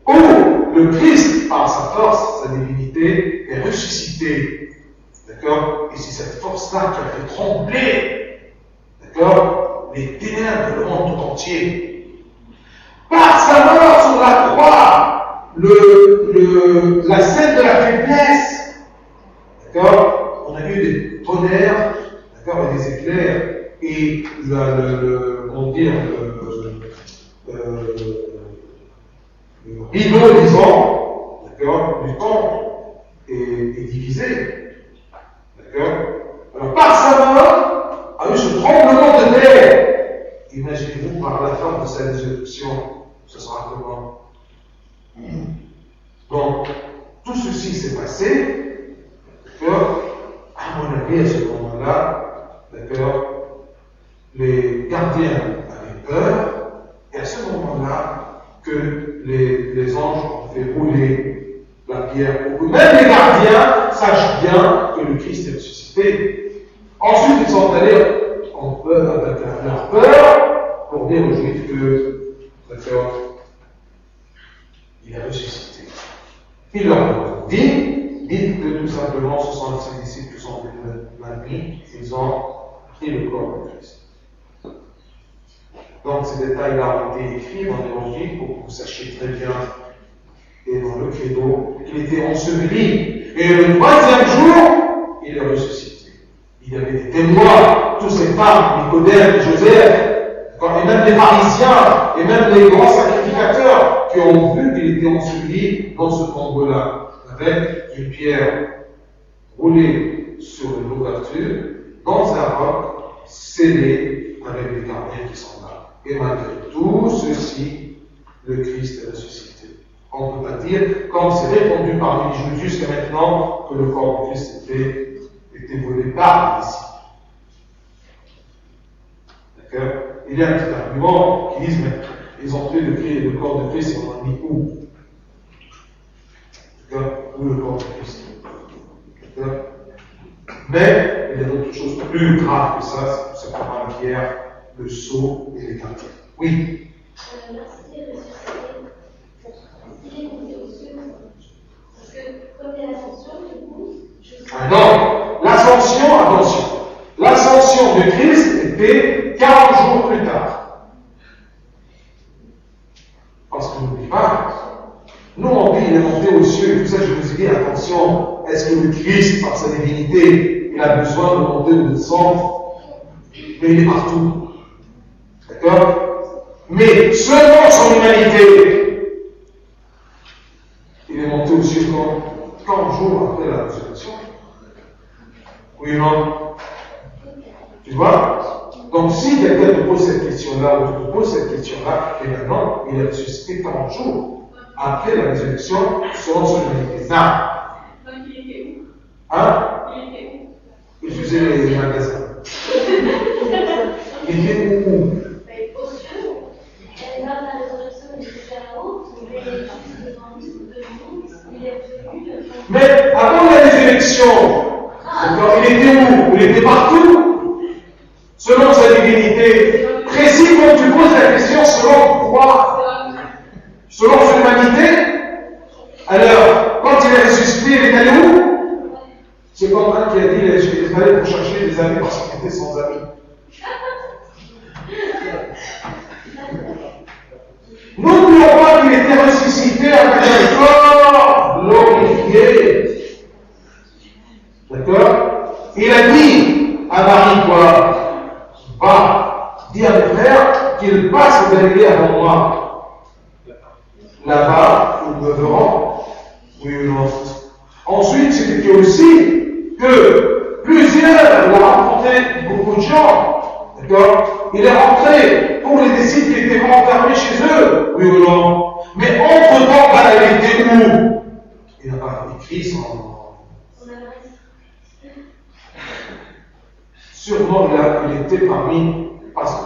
Speaker 1: Ou le Christ, par sa force, sa divinité, est ressuscité? D'accord? Et c'est cette force-là qui a fait trembler, d'accord, les ténèbres du monde tout entier. Par sa mort sur la croix, la scène de la faiblesse, d'accord, on a vu des tonnerres, d'accord, et des éclairs, et le rideau, disons, d'accord, du temple est divisé. D'accord? Alors, par sa mort, a eu ce tremblement de terre. Imaginez-vous par la fin de sa résurrection, ce sera comment? Donc, tout ceci s'est passé, d'accord? À mon avis, à ce moment-là, d'accord, les gardiens avaient peur, et à ce moment-là, que les anges ont fait rouler la pierre pour que même les gardiens sachent bien que le Christ est ressuscité. Ensuite, ils sont allés en peur, avec leur peur, pour dire aux Juifs que, d'accord, il est ressuscité. Ils leur ont dit, dites que tout simplement ce sont ces disciples qui sont venus la nuit, ils ont pris le corps de Christ. Donc ces détails-là ont été écrits dans l'Évangile pour que vous sachiez très bien, et dans le credo, qu'il était enseveli. Et le 3e jour, il est ressuscité. Il y avait des témoins, tous ces femmes, Nicodème, Joseph, et même les pharisiens, et même les grands sacrificateurs qui ont vu qu'il était enseveli dans ce tombeau-là, avec une pierre roulée sur l'ouverture, dans un roc, scellé avec les gardiens qui sont là. Et malgré tout ceci, le Christ est ressuscité. On ne peut pas dire, comme c'est répondu par les Juifs jusqu'à maintenant, que le corps de Christ était volé par les disciples. D'accord? Il y a un petit argument qui dit, mais ils ont pris le corps de Christ et on l'a mis où? D'accord? Où le corps de Christ? D'accord? Mais il y a d'autres choses plus graves que ça, c'est simplement la pierre, le sceau et les quartiers. Oui?
Speaker 3: Merci de ressusciter. Il est monté aux cieux. Parce que comme il y a l'ascension, du coup,
Speaker 1: Ah non, l'ascension, attention, l'ascension de Christ était 40 jours plus tard. Parce que n'oublie pas, nous on dit il est monté aux cieux, et tout ça je vous ai dit, attention, est-ce que le Christ, par sa divinité, il a besoin de monter ou de descendre? Mais il est partout. D'accord? Mais selon son humanité, il est monté aux cieux quand 40 jours après la résurrection. Oui ou non? Tu vois? Donc si quelqu'un te pose cette question-là, ou tu te poses cette question-là, et maintenant, il est ressuscité 40 jours après la résurrection selon son humanité. Non.
Speaker 3: donc il était où?
Speaker 1: Hein?
Speaker 3: Il était où?
Speaker 1: Il faisait les magasins. Il était où?
Speaker 3: Aux cieux. Et lors de la résurrection, il était là-haut. Il est juste devant nous. Il est venu.
Speaker 1: Mais avant les élections, il était où? Il était partout. Selon sa divinité. Précis quand tu poses la question, selon quoi? Selon son humanité. Alors, quand il est ressuscité, il est allé où? C'est comme un qui a dit, il est allé pour chercher des amis parce qu'il était sans amis. N'oublions pas qu'il était ressuscité avec un corps glorifié. D'accord? Il a dit à Marie quoi? Va, dis à mes frères qu'ils passent de Galilée avant moi. Là-bas, ils me verront. Oui ou non? Ensuite, c'était aussi que plusieurs, il a rencontré beaucoup de gens. D'accord? Il est rentré pour les disciples qui étaient enfermés chez eux. Oui ou non? Mais entre-temps, il était où? Il n'a pas écrit son. Sûrement, il était parmi. Parce que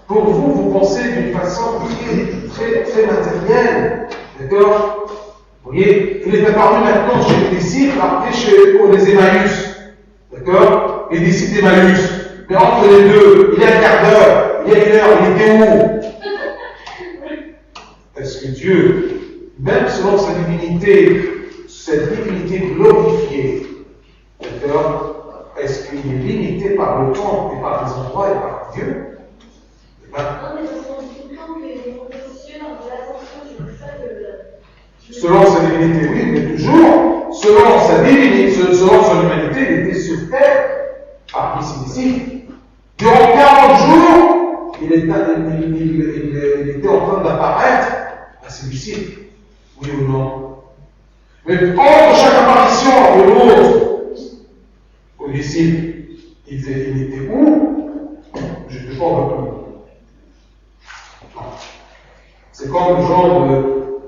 Speaker 1: pour vous, vous pensez d'une façon qui est très, très matérielle. D'accord? Vous voyez, il est apparu maintenant chez les disciples, après pour les Emmaüs. D'accord? Les disciples d'Emmaüs. Mais entre les deux, il y a un quart d'heure, il y a une heure, il était où? Est-ce que Dieu, même selon sa divinité, cette divinité glorifiée, d'accord? Est-ce qu'il est limité par le temps et par les endroits et par Dieu?
Speaker 3: Non, mais parce qu'on dit tout le temps qu'il est monté aux cieux lors de l'ascension, c'est pour ça que.
Speaker 1: Selon sa divinité, oui, mais toujours, selon sa divinité, selon son humanité, il était sur terre, parmi ses disciples. Durant 40 jours, il était en train d'apparaître à ses disciples. Oui ou non? Mais entre chaque apparition et l'autre, aux disciples, il était où? Je ne sais pas plus. C'est comme le genre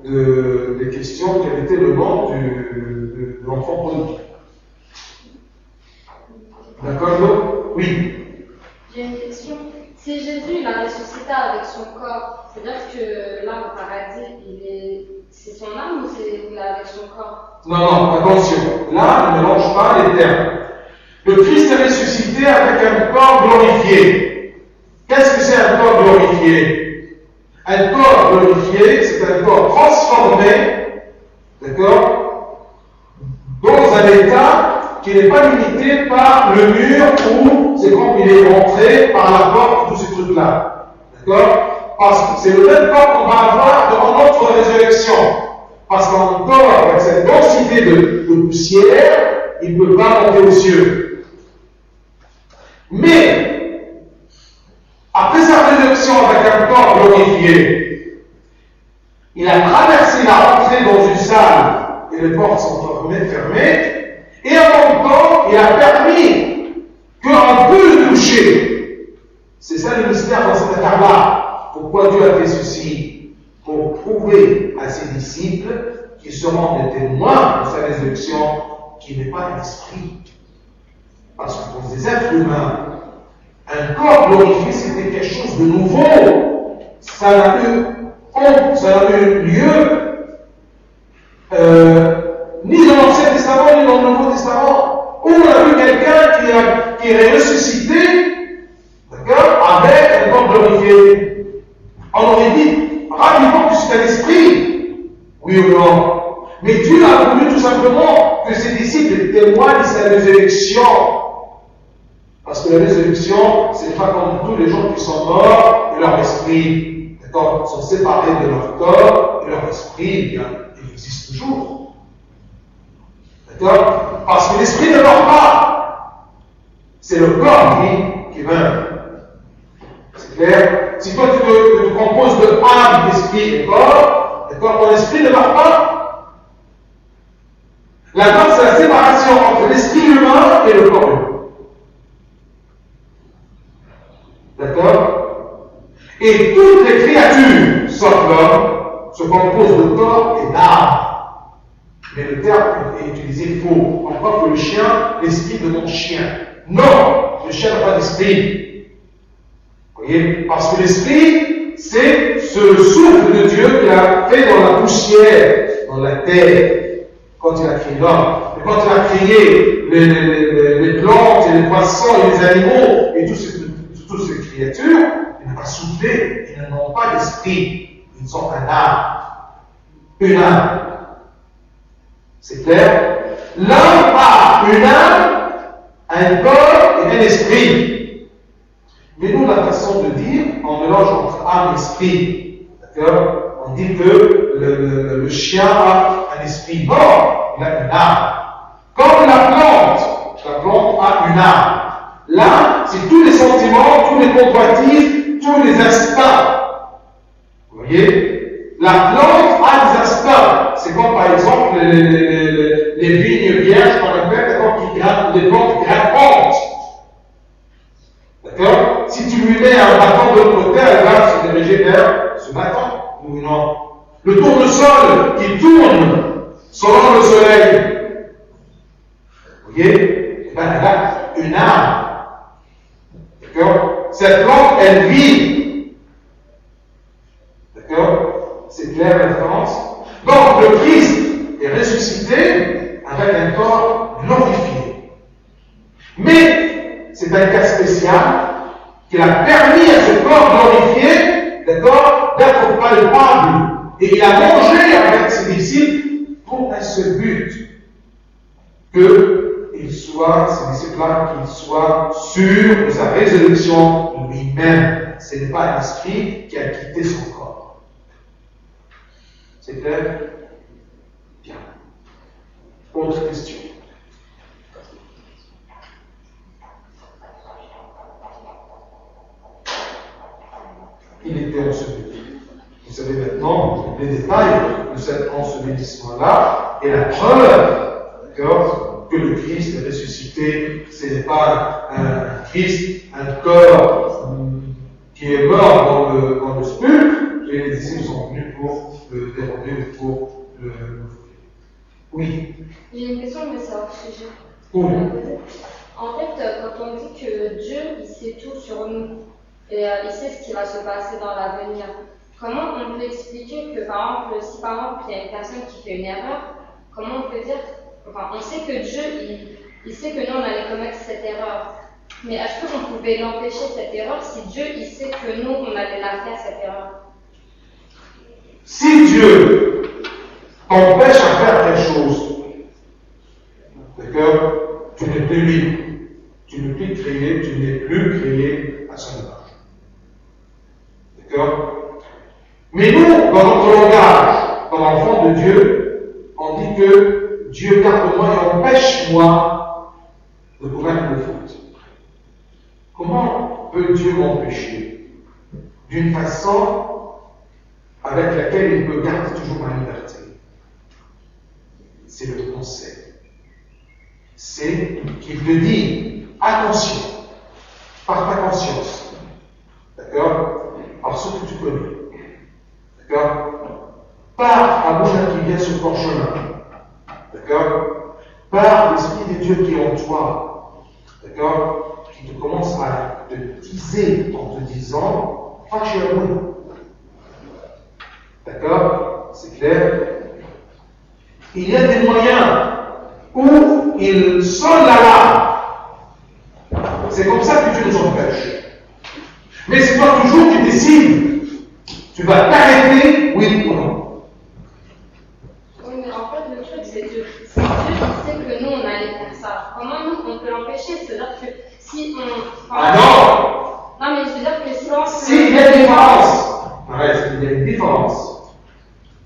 Speaker 1: de question, quel était le nom de l'enfant prodigue. D'accord? Oui.
Speaker 4: J'ai une question. Si Jésus l'a ressuscité avec son corps, c'est-à-dire que là, au paradis, c'est son âme ou c'est avec son corps?
Speaker 1: Non, attention. Là, ne mélange pas les termes. Le Christ est ressuscité avec un corps glorifié. Qu'est-ce que c'est un corps glorifié? Un corps glorifié, c'est un corps transformé, d'accord, dans un état qui n'est pas limité par le mur ou c'est comme il est rentré par la porte, tous ces trucs-là. D'accord? Parce que c'est le même corps qu'on va avoir dans notre résurrection. Parce qu'un corps avec cette densité de poussière, il ne peut pas monter aux cieux. Mais, après sa résurrection avec un corps glorifié, il a traversé la rentrée dans une salle et les portes sont fermées, et en même temps, il a permis qu'on peut le toucher. C'est ça le mystère dans cette affaire-là. Pourquoi Dieu a fait ceci? Pour prouver à ses disciples seront des témoins de sa résurrection, qui n'est pas l'esprit. Parce que pour des êtres humains, un corps glorifié, c'était quelque chose de nouveau. Ça n'a eu lieu ni dans l'Ancien Testament, ni dans le Nouveau Testament, où on a vu quelqu'un qui est ressuscité, d'accord, avec un corps glorifié. On aurait dit rapidement que c'est un esprit, oui ou non. Mais Dieu a voulu tout simplement que ses disciples témoignent de sa résurrection. Parce que la résurrection, ce n'est pas comme tous les gens qui sont morts et leur esprit, d'accord, sont séparés de leur corps et leur esprit, eh bien, il existe toujours. D'accord? Parce que l'esprit ne meurt pas. C'est le corps qui meurt. C'est clair? Si toi tu te composes de âme, d'esprit et corps, d'accord, ton esprit ne meurt pas. La mort, c'est la séparation entre l'esprit humain et le corps humain. D'accord? Et toutes les créatures, sauf l'homme, se composent de corps et d'âme. Mais le terme est utilisé faux. On croit que le chien, l'esprit de mon chien. Non, le chien n'a pas d'esprit. Vous voyez? Parce que l'esprit, c'est ce souffle de Dieu qu'il a fait dans la poussière, dans la terre, quand il a créé l'homme. Et quand il a créé les plantes et les poissons et les animaux et toutes ces créatures, il n'a pas soufflé, ils n'ont pas d'esprit, ils ont un âme. Une âme. C'est clair? L'homme a une âme, un corps et un esprit. Mais nous, la façon de dire, on mélange entre âme et esprit. D'accord? On dit que le chien a un esprit. Non, il a une âme. Comme la plante a une âme. L'âme, c'est tous les sentiments, tous les convoitises, tous les instincts. Vous voyez? La plante a des instincts. C'est comme par exemple les vignes vierges qu'on appelle, d'accord, qui grimpent, les plantes grimpantes. D'accord? Si tu lui mets un bâton de l'autre côté, elle va se diriger vers ce bâton. Ou non? Le tournesol qui tourne selon le soleil. Vous voyez? Elle a une âme. D'accord? Cette plante, elle vit. D'accord? C'est clair la différence? Donc, le Christ est ressuscité avec un corps glorifié. Mais, c'est un cas spécial qui a permis à ce corps glorifié, d'accord, d'être palpable. Et il a mangé avec ses disciples pour un seul but. Ces disciples-là, qu'ils soient sûrs de sa résurrection lui-même. Ce n'est pas un esprit qui a quitté son corps. C'est clair? Bien. Autre question. Il était enseveli. Vous savez maintenant les détails de cet ensevelissement-là et la preuve, d'accord, que le Christ est ressuscité. Ce n'est pas un Christ, un corps qui est mort dans le sepulcre, et les disciples sont venus pour le dérober, pour le. Oui.
Speaker 4: J'ai une question, mais c'est hors sujet.
Speaker 1: Oui.
Speaker 4: En fait, quand on dit que Dieu, il sait tout sur nous, et il sait ce qui va se passer dans l'avenir, comment on peut expliquer que, par exemple, si par exemple il y a une personne qui fait une erreur, comment on peut dire, enfin, on sait que Dieu, il sait que nous, on allait commettre cette erreur. Mais est-ce qu'on pouvait l'empêcher, cette erreur, si Dieu, il sait que nous, on allait la faire, cette erreur?
Speaker 1: Si Dieu t'empêche à faire quelque chose, d'accord, tu n'es plus libre. Tu n'es plus créé à son image. D'accord? Mais nous, dans notre langage, comme enfant de Dieu, on dit que Dieu garde-moi et empêche-moi de commettre le faute. Comment peut Dieu m'empêcher? D'une façon avec laquelle il peut garder toujours ma liberté. C'est le conseil. C'est qu'il te dit, attention, par ta conscience, d'accord, par ce que tu connais, d'accord, par à mon activité vient sur ton chemin. D'accord? Par l'Esprit de Dieu qui est en toi. D'accord? Qui te commence à te teaser en te disant, pas chez nous. D'accord? C'est clair? Il y a des moyens où il sonne l'alarme. C'est comme ça que Dieu nous empêche. Mais c'est toi toujours qui décides. Tu vas t'arrêter, oui ou non.
Speaker 4: Oui, mais en fait, le truc, c'est que si Dieu sait que nous, on allait faire ça, comment nous, on peut l'empêcher? C'est-à-dire que si on...
Speaker 1: Ah non!
Speaker 4: Non, mais je veux dire que si on...
Speaker 1: S'il y a une différence, il y a une différence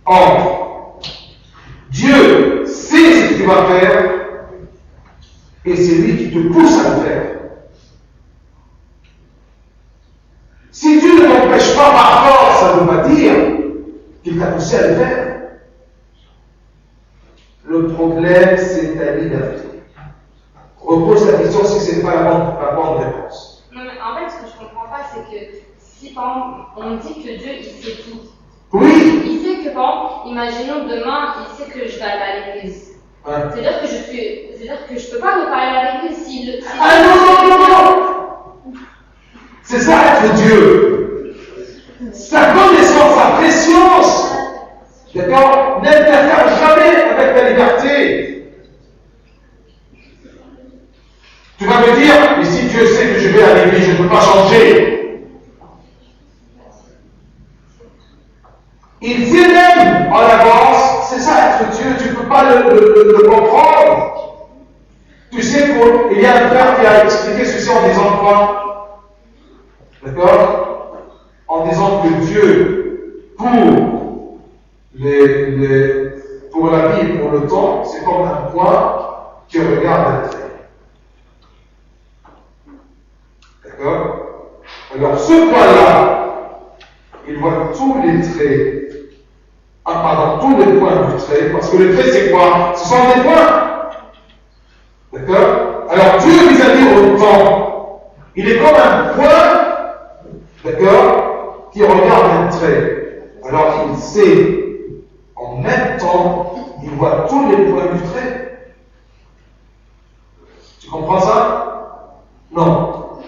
Speaker 1: entre Dieu sait ce que tu vas faire et c'est lui qui te pousse à le faire. Si Dieu ne t'empêche pas par force, ça ne veut pas dire qu'il t'a poussé à le faire. Le problème, c'est ta liberté. Repose la question si ce n'est pas la bonne réponse.
Speaker 4: Non, mais en fait, ce que je ne comprends pas, c'est que si, par exemple, on dit que Dieu, il sait tout.
Speaker 1: Oui.
Speaker 4: Il sait que, par exemple, imaginons demain, il sait que je vais aller à l'église.
Speaker 1: Ouais.
Speaker 4: C'est-à-dire que je peux pas me parler à l'église s'il...
Speaker 1: Ah non! C'est ça être Dieu. Sa connaissance, sa préscience, d'accord, n'interfère jamais avec ta liberté. Tu vas me dire, mais si Dieu sait que je vais à l'église, je ne peux pas changer. Il sait même en avance, c'est ça être Dieu, tu ne peux pas le comprendre. Tu sais qu'il y a un frère qui a expliqué ceci en disant quoi? D'accord? En disant que Dieu, pour la vie et pour le temps, c'est comme un point qui regarde un trait. D'accord? Alors, ce point-là, il voit tous les traits, tous les points du trait, parce que le trait, c'est quoi? Ce sont des points. D'accord? Alors, Dieu vis-à-vis au temps, il est comme un point. D'accord? Qui regarde un trait. Alors il sait, en même temps, il voit tous les points du trait. Tu comprends ça? Non.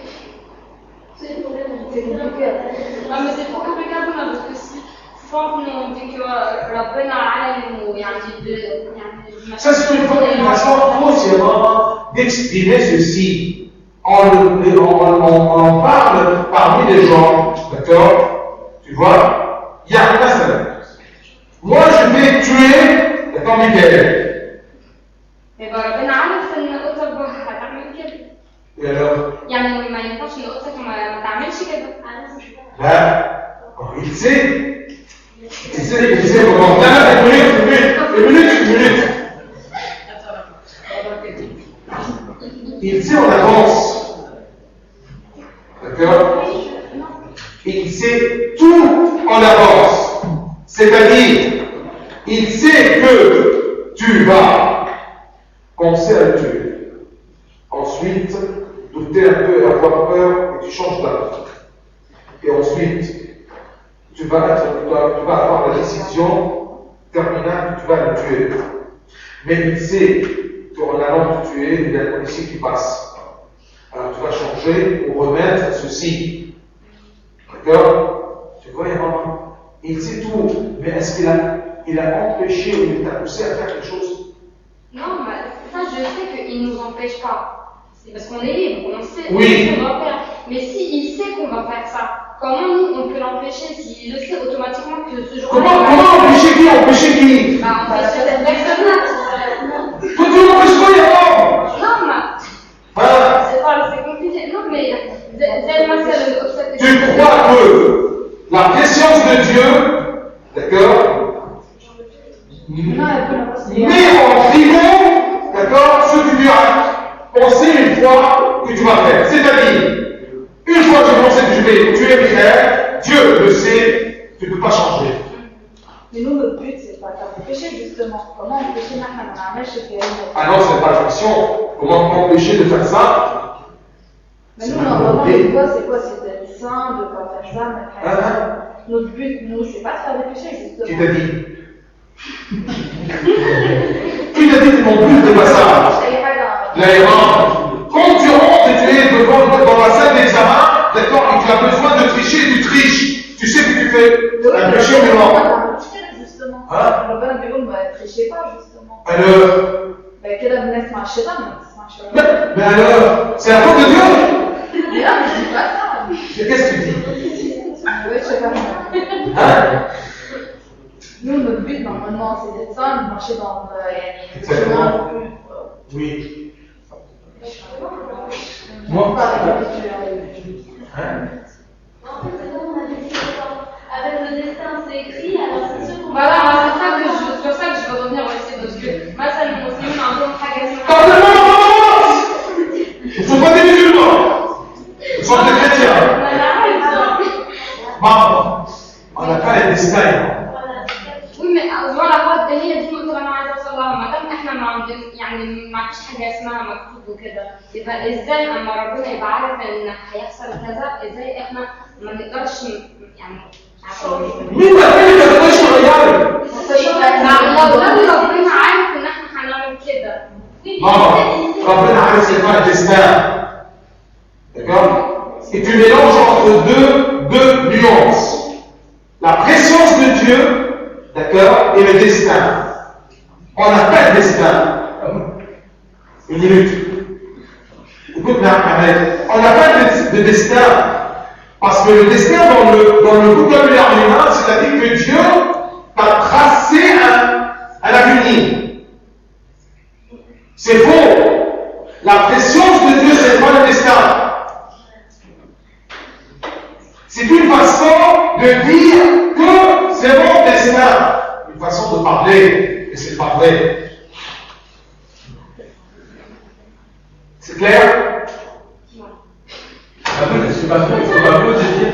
Speaker 3: C'est le problème.
Speaker 4: Ah, mais c'est trop compliqué parce que si on dit que Rabbana alam ou
Speaker 1: Ça, c'est une façon grossièrement d'exprimer ceci. On en parle parmi les gens, d'accord? Tu vois? Il y a un seul. Moi, je vais tuer, d'accord, Michael.
Speaker 4: Mais ربنا عارف ان قطب هتعمل كده.
Speaker 1: Et alors?
Speaker 4: يعني ما ينفعش ان قطك ما تعملش كده.
Speaker 1: Là, il sait. Il sait comment. Là, une minute. Il sait en avance. D'accord? Il sait tout en avance. C'est-à-dire, il sait que tu vas penser à le tuer. Ensuite, douter un peu et avoir peur et tu changes d'avis. Et ensuite, tu vas avoir la décision terminale que tu vas le tuer. Mais il sait qu'en allant te tuer, il y a un policier qui passe. Alors tu vas changer pour remettre ceci. D'accord? Tu vois, il sait tout. Mais est-ce qu'il a empêché ou il t'a poussé à faire quelque chose?
Speaker 4: Non, mais ça, je sais qu'il ne nous empêche pas. C'est parce qu'on est libre, on sait
Speaker 1: Oui.
Speaker 4: ce qu'on va faire. Mais s'il sait qu'on va faire ça, comment nous, on peut l'empêcher s'il le sait automatiquement que ce jour-là...
Speaker 1: Comment empêcher qui? Empêcher qui?
Speaker 4: Bah, empêcher cette personne-là.
Speaker 1: Toi, tu l'empêches pas, Yaron?
Speaker 4: Non, mais...
Speaker 1: Hein?
Speaker 4: C'est compliqué. Non, mais...
Speaker 1: Tu crois que la préscience de Dieu, d'accord, met en prison, d'accord, ce que tu as pensé une fois que tu vas faire. C'est-à-dire, une fois que tu pensais que tu vais tuer Michael, Dieu le sait, tu ne peux pas changer.
Speaker 5: Mais nous, notre but, c'est pas d'empêcher, justement. Comment empêcher
Speaker 1: Ah non, c'est pas la question. Comment t'empêcher de faire ça?
Speaker 5: Mais nous, normalement, le but, c'est quoi? C'est d'être sain, de ne pas faire ça, mais notre but, nous, c'est pas de faire des péchés, justement.
Speaker 1: Qui t'a dit? Qui t'a dit que non plus de passage? L'aéroport. Quand tu rentres et tu es dans la salle d'examen, d'accord, et tu as besoin de tricher, tu triches. Tu sais que tu fais un péché mémoire.
Speaker 5: Justement.
Speaker 1: Hein?
Speaker 5: ربنا بيقول ما تخشي pas justement.
Speaker 1: Alors,
Speaker 5: كده بنسمع الشيطان ما تسمعش ربنا.
Speaker 1: mais alors, c'est la faute de Dieu?
Speaker 5: لا مش دي بس.
Speaker 1: Mais qu'est-ce que tu dis?
Speaker 5: Oui, je sais pas.
Speaker 1: Hein?
Speaker 5: Nous, notre but, normalement, c'est d'être sain, de marcher dans le
Speaker 1: Exactement.
Speaker 5: chemin.
Speaker 1: Oui.
Speaker 5: Moi,
Speaker 1: Hein?
Speaker 3: En fait, c'est comme on avait dit longtemps. Avec le destin, c'est écrit, alors c'est sûr qu'on
Speaker 4: Voilà, moi, c'est sur ça que je veux revenir aussi, parce que مثلا المسلمين عندهم حاجة اسمها
Speaker 1: Ils ne sont pas des musulmans. Ils sont des chrétiens. Maman, on n'a pas les destins.
Speaker 4: Oui, mais voilà هو هي دي النقطة اللي أنا عايزة أوصل لها، ما دام إحنا ما عندنا يعني ما فيش حاجة اسمها مكتوب وكده، يبقى إزاي أما ربنا يبقى عارف إن هيحصل كذا، إزاي إحنا ما نقدرش يعني
Speaker 1: مين ما كان يقدرش يغير؟
Speaker 4: لو ربنا عارف إن إحنا هنعمل كده.
Speaker 1: Maman, ربنا عارف c'est pas le destin. D'accord? Et tu mélanges entre deux nuances. La préscience de Dieu, d'accord, et le destin. On n'a pas de destin. Une minute. Écoute-moi, Ahmed. On n'a pas de destin. Parce que le destin, dans le vocabulaire humain, c'est-à-dire que Dieu t'a tracé un avenir. C'est faux. La préscience de Dieu, c'est pas le destin. C'est une façon de dire que c'est mon destin. Une façon de parler, et c'est pas vrai. C'est clair?
Speaker 6: C'est pas faux de dire.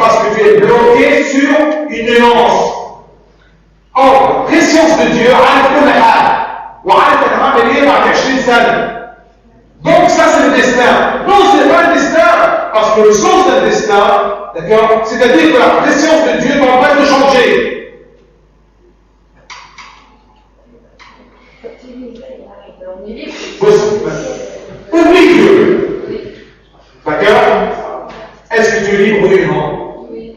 Speaker 1: Parce que tu es bloqué sur une nuance. Or, préscience de Dieu, عارف كل حاجة وعارف أنا هعمل إيه بعد 20 سنة. Donc ça c'est le destin. Non, ce n'est pas le destin. Parce que le sens d'un destin, d'accord, c'est-à-dire que la préscience de Dieu t'empêche de changer. Oublie Dieu. D'accord? Est-ce que tu es libre, oui ou non?
Speaker 4: Oui.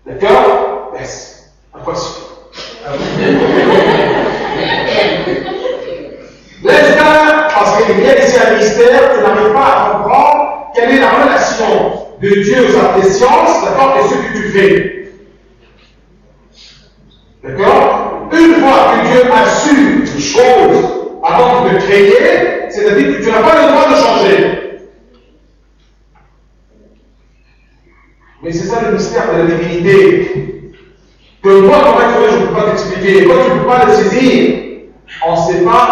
Speaker 1: D'accord? Yes. Impossible. L'instinct, parce qu'il y a ici un mystère, tu n'arrives pas à comprendre quelle est la relation de Dieu à tes sciences, d'accord, et ce que tu fais. D'accord? Une fois que Dieu a su les choses avant de te créer, c'est-à-dire que tu n'as pas le droit de changer. Mais c'est ça le mystère de la divinité. Que moi, comme être humain, je ne peux pas t'expliquer. Et toi, tu ne peux pas le saisir. On ne sait pas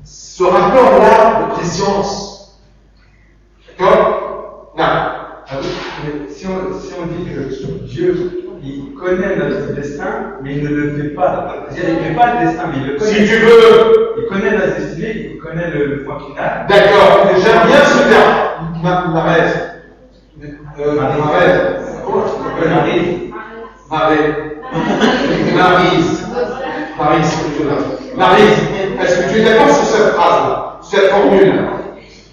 Speaker 1: ce rapport-là de préscience. D'accord? Non.
Speaker 6: Si on dit que Dieu, il connaît notre destin, mais il ne le fait pas. C'est-à-dire, il ne fait pas le destin, mais il le connaît.
Speaker 1: Si tu veux.
Speaker 6: Il connaît notre destinée, il connaît le point final.
Speaker 1: D'accord. J'aime bien ce terme. Marais. Maryse, est-ce que tu es d'accord sur cette phrase-là, sur cette formule-là?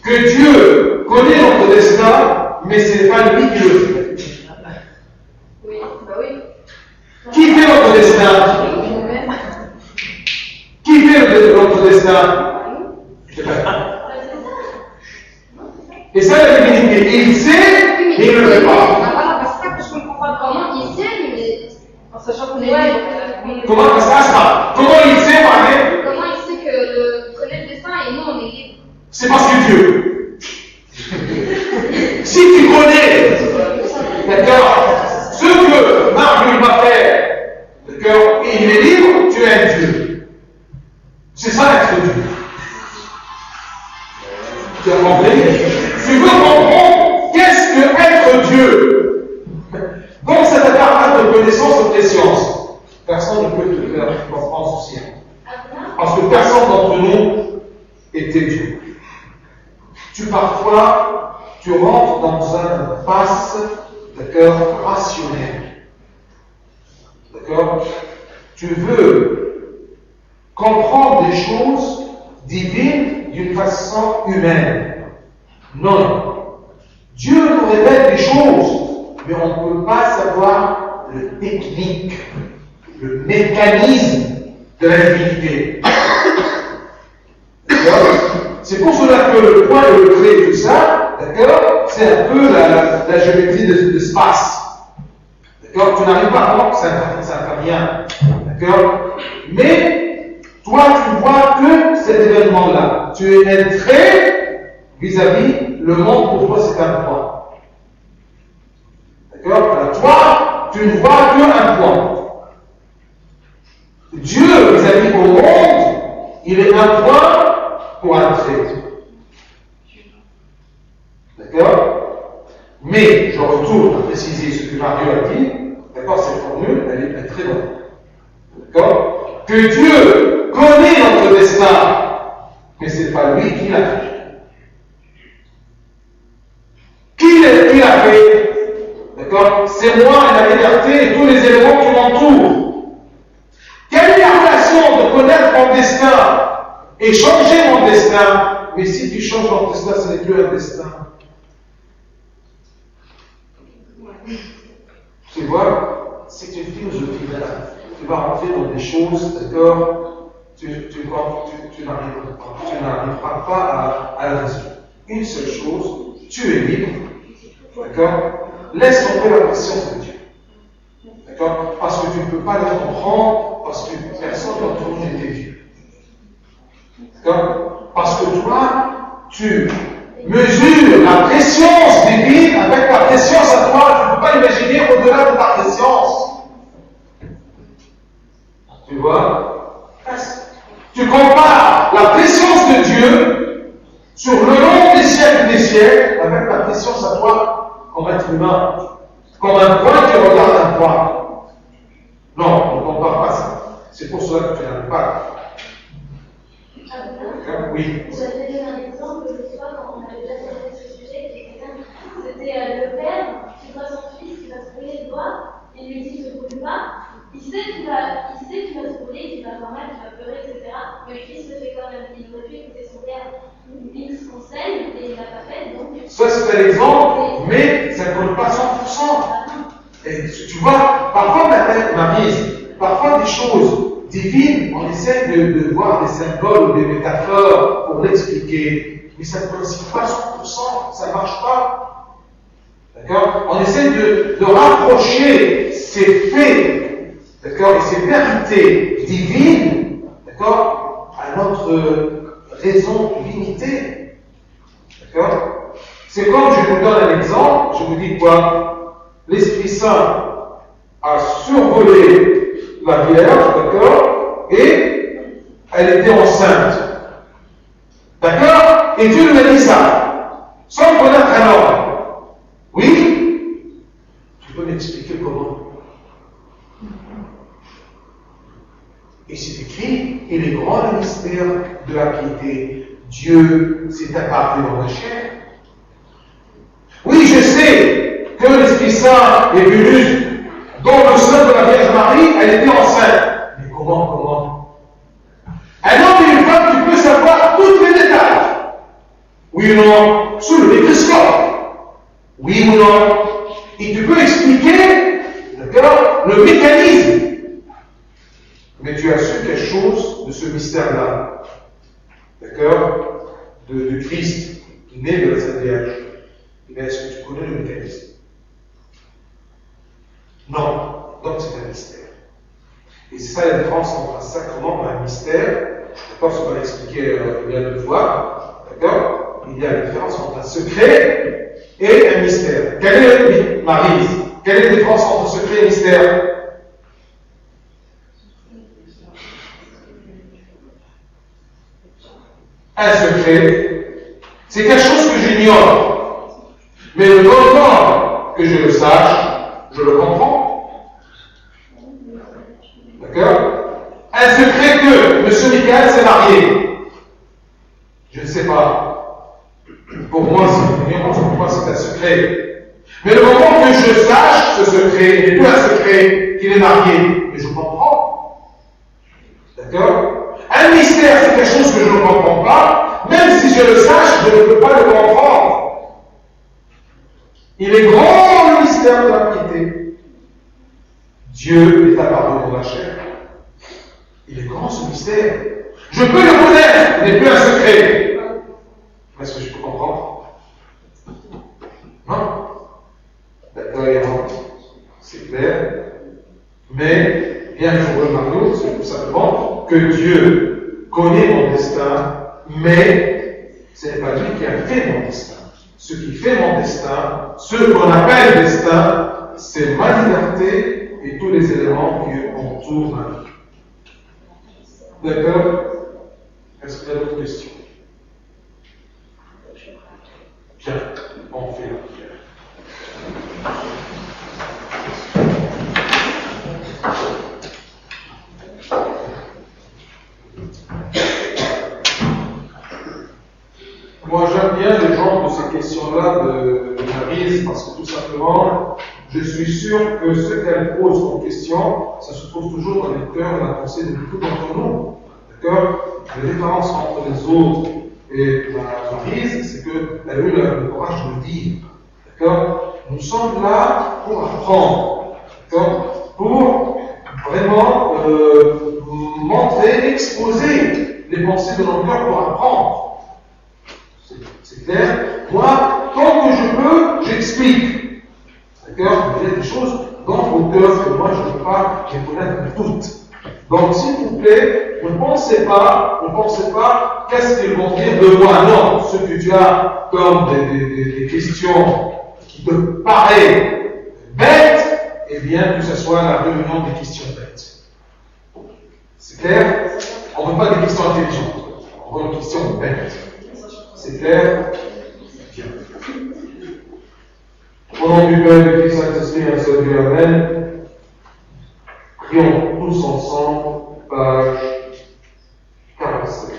Speaker 1: Que Dieu connaît notre destin, mais ce n'est pas lui qui le fait.
Speaker 4: Oui, bah oui.
Speaker 1: Qui fait notre destin? Qui fait notre destin? Et ça, la divinité, il sait, mais il ne le fait pas.
Speaker 4: Voilà, parce que je comprends pas comment il sait, mais
Speaker 5: En sachant qu'on est
Speaker 4: ouais,
Speaker 5: libre.
Speaker 1: Comment ça se passe? Comment il sait, Marie?
Speaker 4: comment il sait que connaît le destin et nous on est libre?
Speaker 1: C'est parce que Dieu. Si tu connais, d'accord, ce que Marie va faire, d'accord, et il est libre, tu es un Dieu. C'est ça être Dieu. Tu as compris? Tu veux comprendre qu'est-ce que être Dieu? Donc cet appareil de connaissance de tes sciences, personne ne peut te faire comprendre ceci. Parce que personne d'entre nous était Dieu. Parfois, tu rentres dans un passe, d'accord, rationnel. D'accord? Tu veux comprendre des choses divines d'une façon humaine. Non. Dieu nous révèle des choses, mais on ne peut pas savoir le technique, le mécanisme de la divinité. C'est pour cela que le point et le trait, tout ça, d'accord, c'est un peu la géométrie de l'espace. D'accord? Tu n'arrives pas à voir que ça ne fait rien. D'accord? Mais, toi, tu ne vois que cet événement-là. Tu es un trait vis-à-vis le monde, pour toi, c'est un point. D'accord? Alors, toi, tu ne vois qu'un point. Dieu, vis-à-vis au monde, il est un point pour un trait. D'accord? Mais, je retourne à préciser ce que Mario a dit. D'accord? Cette formule, elle est très bonne. D'accord? Que Dieu connaît notre destin, mais ce n'est pas lui qui l'a fait. Qui l'a fait? D'accord? C'est moi et la liberté et tous les éléments qui m'entourent. Quelle est la relation de connaître mon destin et changer mon destin? Mais si tu changes ton destin, ce n'est plus un destin. Tu vois, c'est une philosophie là. Tu vas rentrer dans des choses, d'accord, tu n'arriveras pas à la résoudre. Une seule chose, tu es libre, d'accord, laisse tomber la pression de Dieu. D'accord? Parce que tu ne peux pas le comprendre, parce que personne dans ton monde était vieux. D'accord? Parce que toi, tu mesures la préscience divine avec ta préscience à toi, tu ne peux pas imaginer au-delà de ta préscience. Tu vois? Tu compares la préscience de Dieu sur le long des siècles avec ta préscience à toi comme être humain, comme un point qui regarde un point. Non, on ne compare pas ça. C'est pour cela que tu n'arrives pas. Oui.
Speaker 3: J'avais donné un exemple l'autre fois quand on avait déjà traité ce sujet. C'était le père qui voit son fils qui va se brûler les doigts. Il lui dit ne brûle pas. Il sait qu'il va se brûler, qu'il va avoir mal, qu'il va pleurer, etc. Mais le fils le fait quand même. Il aurait pu écouter son père X conseil et il ne l'a pas fait. Donc...
Speaker 1: Ça, c'est un exemple, mais ça ne colle pas 100%. Et tu vois, parfois, parfois des choses divines, on essaie de voir des symboles ou des métaphores pour l'expliquer, mais ça ne coïncide pas 100%, ça ne marche pas. D'accord? On essaie de rapprocher ces faits, d'accord, et ces vérités divines, d'accord, à notre raison limitée. D'accord? C'est comme je vous donne un exemple, je vous dis quoi? L'Esprit Saint a survolé la Vierge, d'accord, et elle était enceinte. D'accord? Et Dieu lui a dit ça, sans connaître un homme. Oui? Tu peux m'expliquer comment? Et c'est écrit, il est grand le mystère de la piété. Dieu s'est apparu dans la chair. Oui, je sais que l'Esprit Saint est venu dans le sein de la Vierge Marie, elle était enceinte. Mais comment? Un homme et une femme, tu peux savoir tous les détails. Oui ou non? Sous le microscope. Oui ou non? Et tu peux expliquer, d'accord, le mécanisme. Mais tu as su quelque chose de ce mystère-là. D'accord? De Christ, né de la Sainte Vierge. Mais est-ce que tu connais le mécanisme? Non. Donc c'est un mystère. Et c'est ça la différence entre un sacrement et un mystère. D'accord? Ce qu'on va l'expliquer il y a 2 fois. D'accord? Il y a la différence entre un secret et un mystère. Quelle est, Marie, quelle est la différence entre secret et mystère? Un secret, c'est quelque chose que j'ignore. Mais le moment que je le sache, je le comprends. D'accord? Un secret que M. Michael s'est marié. Je ne sais pas. Pour moi, c'est un secret. Mais le moment que je sache ce secret, il n'est plus un secret qu'il est marié, mais je comprends. D'accord? Un mystère, c'est quelque chose que je ne comprends pas, même si je le sache, je ne peux pas le comprendre. Il est grand le mystère de la piété. Dieu est apparu dans la chair. Il est grand ce mystère. Je peux le connaître, il n'est plus un secret. Est-ce que je peux comprendre? Non? D'accord, c'est clair. Mais, bien que je remarque, c'est tout simplement que Dieu connaît mon destin, mais ce n'est pas lui qui a fait mon destin. Ce qui fait mon destin, ce qu'on appelle destin, c'est ma liberté et tous les éléments qui entourent ma vie. D'accord? Est-ce qu'il y a d'autres questions? Bien, on fait la prière. Moi, j'aime bien le genre de ces questions-là de Maryse parce que tout simplement, je suis sûr que ce qu'elle pose comme question, ça se trouve toujours dans les cœurs et la pensée de beaucoup d'entre nous. D'accord? La différence entre les autres et Maryse, c'est qu'elle a eu le courage de le dire. D'accord? Nous sommes là pour apprendre. D'accord? Pour vraiment montrer, exposer les pensées de nos cœurs pour apprendre. C'est clair? Moi, tant que je peux, j'explique. D'accord? Il y a des choses dans vos cœurs que moi je ne peux pas les connaître toutes. Donc, s'il vous plaît, ne pensez pas qu'est-ce qu'ils vont dire de moi. Non, ce que tu as comme des questions qui te paraissent bêtes, eh bien, que ce soit la réunion des questions bêtes. C'est clair? On ne veut pas des questions intelligentes, on veut des questions bêtes. C'est clair? Bien. Au nom du Père, du Fils et du Saint-Esprit, un seul Dieu, Amen. Prions tous ensemble, page 47.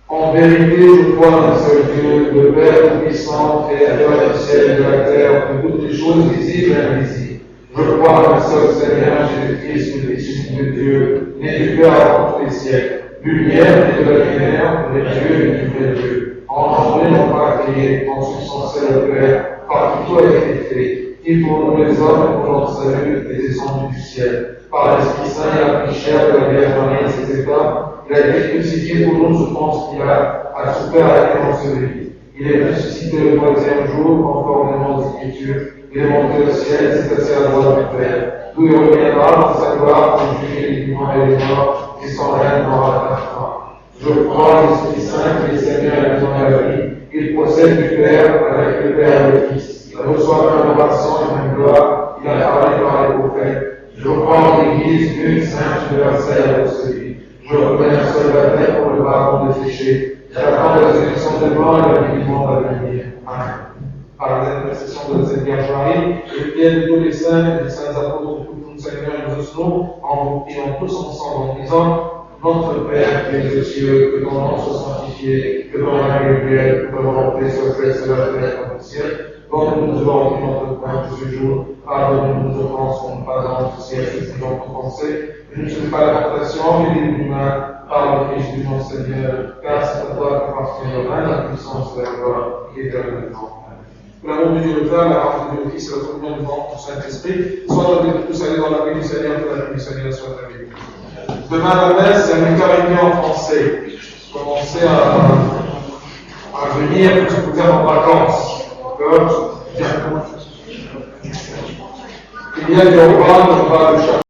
Speaker 1: En vérité, je crois en un seul Dieu, le Père Tout-Puissant, Créateur du ciel et de la terre, de toutes les choses visibles et invisibles. Je crois en un seul Seigneur, Jésus-Christ, le Fils de Dieu, né du Père avant tous les siècles, lumière et de la lumière, de Dieu et du vrai Dieu, engendré non pas créé, consubstantiel au Père, par qui tout a été fait, qui pour nous les hommes et pour notre salut est descendu du ciel. Par l'Esprit Saint, il a pris chair de la Vierge Marie, etc. Il a été crucifié pour nous, je pense qu'il a souffert à été enseveli. Il est ressuscité le troisième jour, conformément aux Écritures. Il est monté au ciel, s'est assis à la droite du Père. D'où il reviendra dans sa gloire pour juger les vivants et les morts, et son règne n'aura pas de fin. Je crois en l'Esprit Saint qui est Seigneur et maison de la vie. Il procède du Père avec le Père et le Fils. Il reçoit une adoration et une gloire. Il a parlé par les prophètes. Je crois en l'Église, une sainte, universelle et apostolique. Je reconnais un seul baptême pour le pardon des péchés. J'attends la résurrection des morts et la vie du monde à venir. Amen. Par l'intercession de cette Vierge Marie, et prière de tous les saints et les saints apôtres de tout le Seigneur et nous nous, en vous priant tous ensemble en disant: Notre Père qui es aux cieux, que ton nom soit sanctifié, que ton règne vienne, que ta volonté soit faite sur la terre comme au ciel. Donne-nous aujourd'hui notre pain de ce jour. Pardonne-nous nos offenses, comme nous pardonnons aussi à ceux qui nous ont offensés. Ne nous soumets pas à la tentation, mais délivre-nous du mal. Par le Christ du nom Seigneur, car c'est à toi qu'appartient le règne, la puissance et la gloire, qui est éternellement. Que l'amour de Dieu le Père, la grâce de Dieu le Fils et la communion du Saint-Esprit soient avec nous tous, allés dans la paix du Seigneur, que la paix du Seigneur soit avec nous. Demain la messe, c'est un carême en français. Commencez à venir, parce que vous êtes en vacances. D'accord? Bien. Il y a des repas, on va le chercher.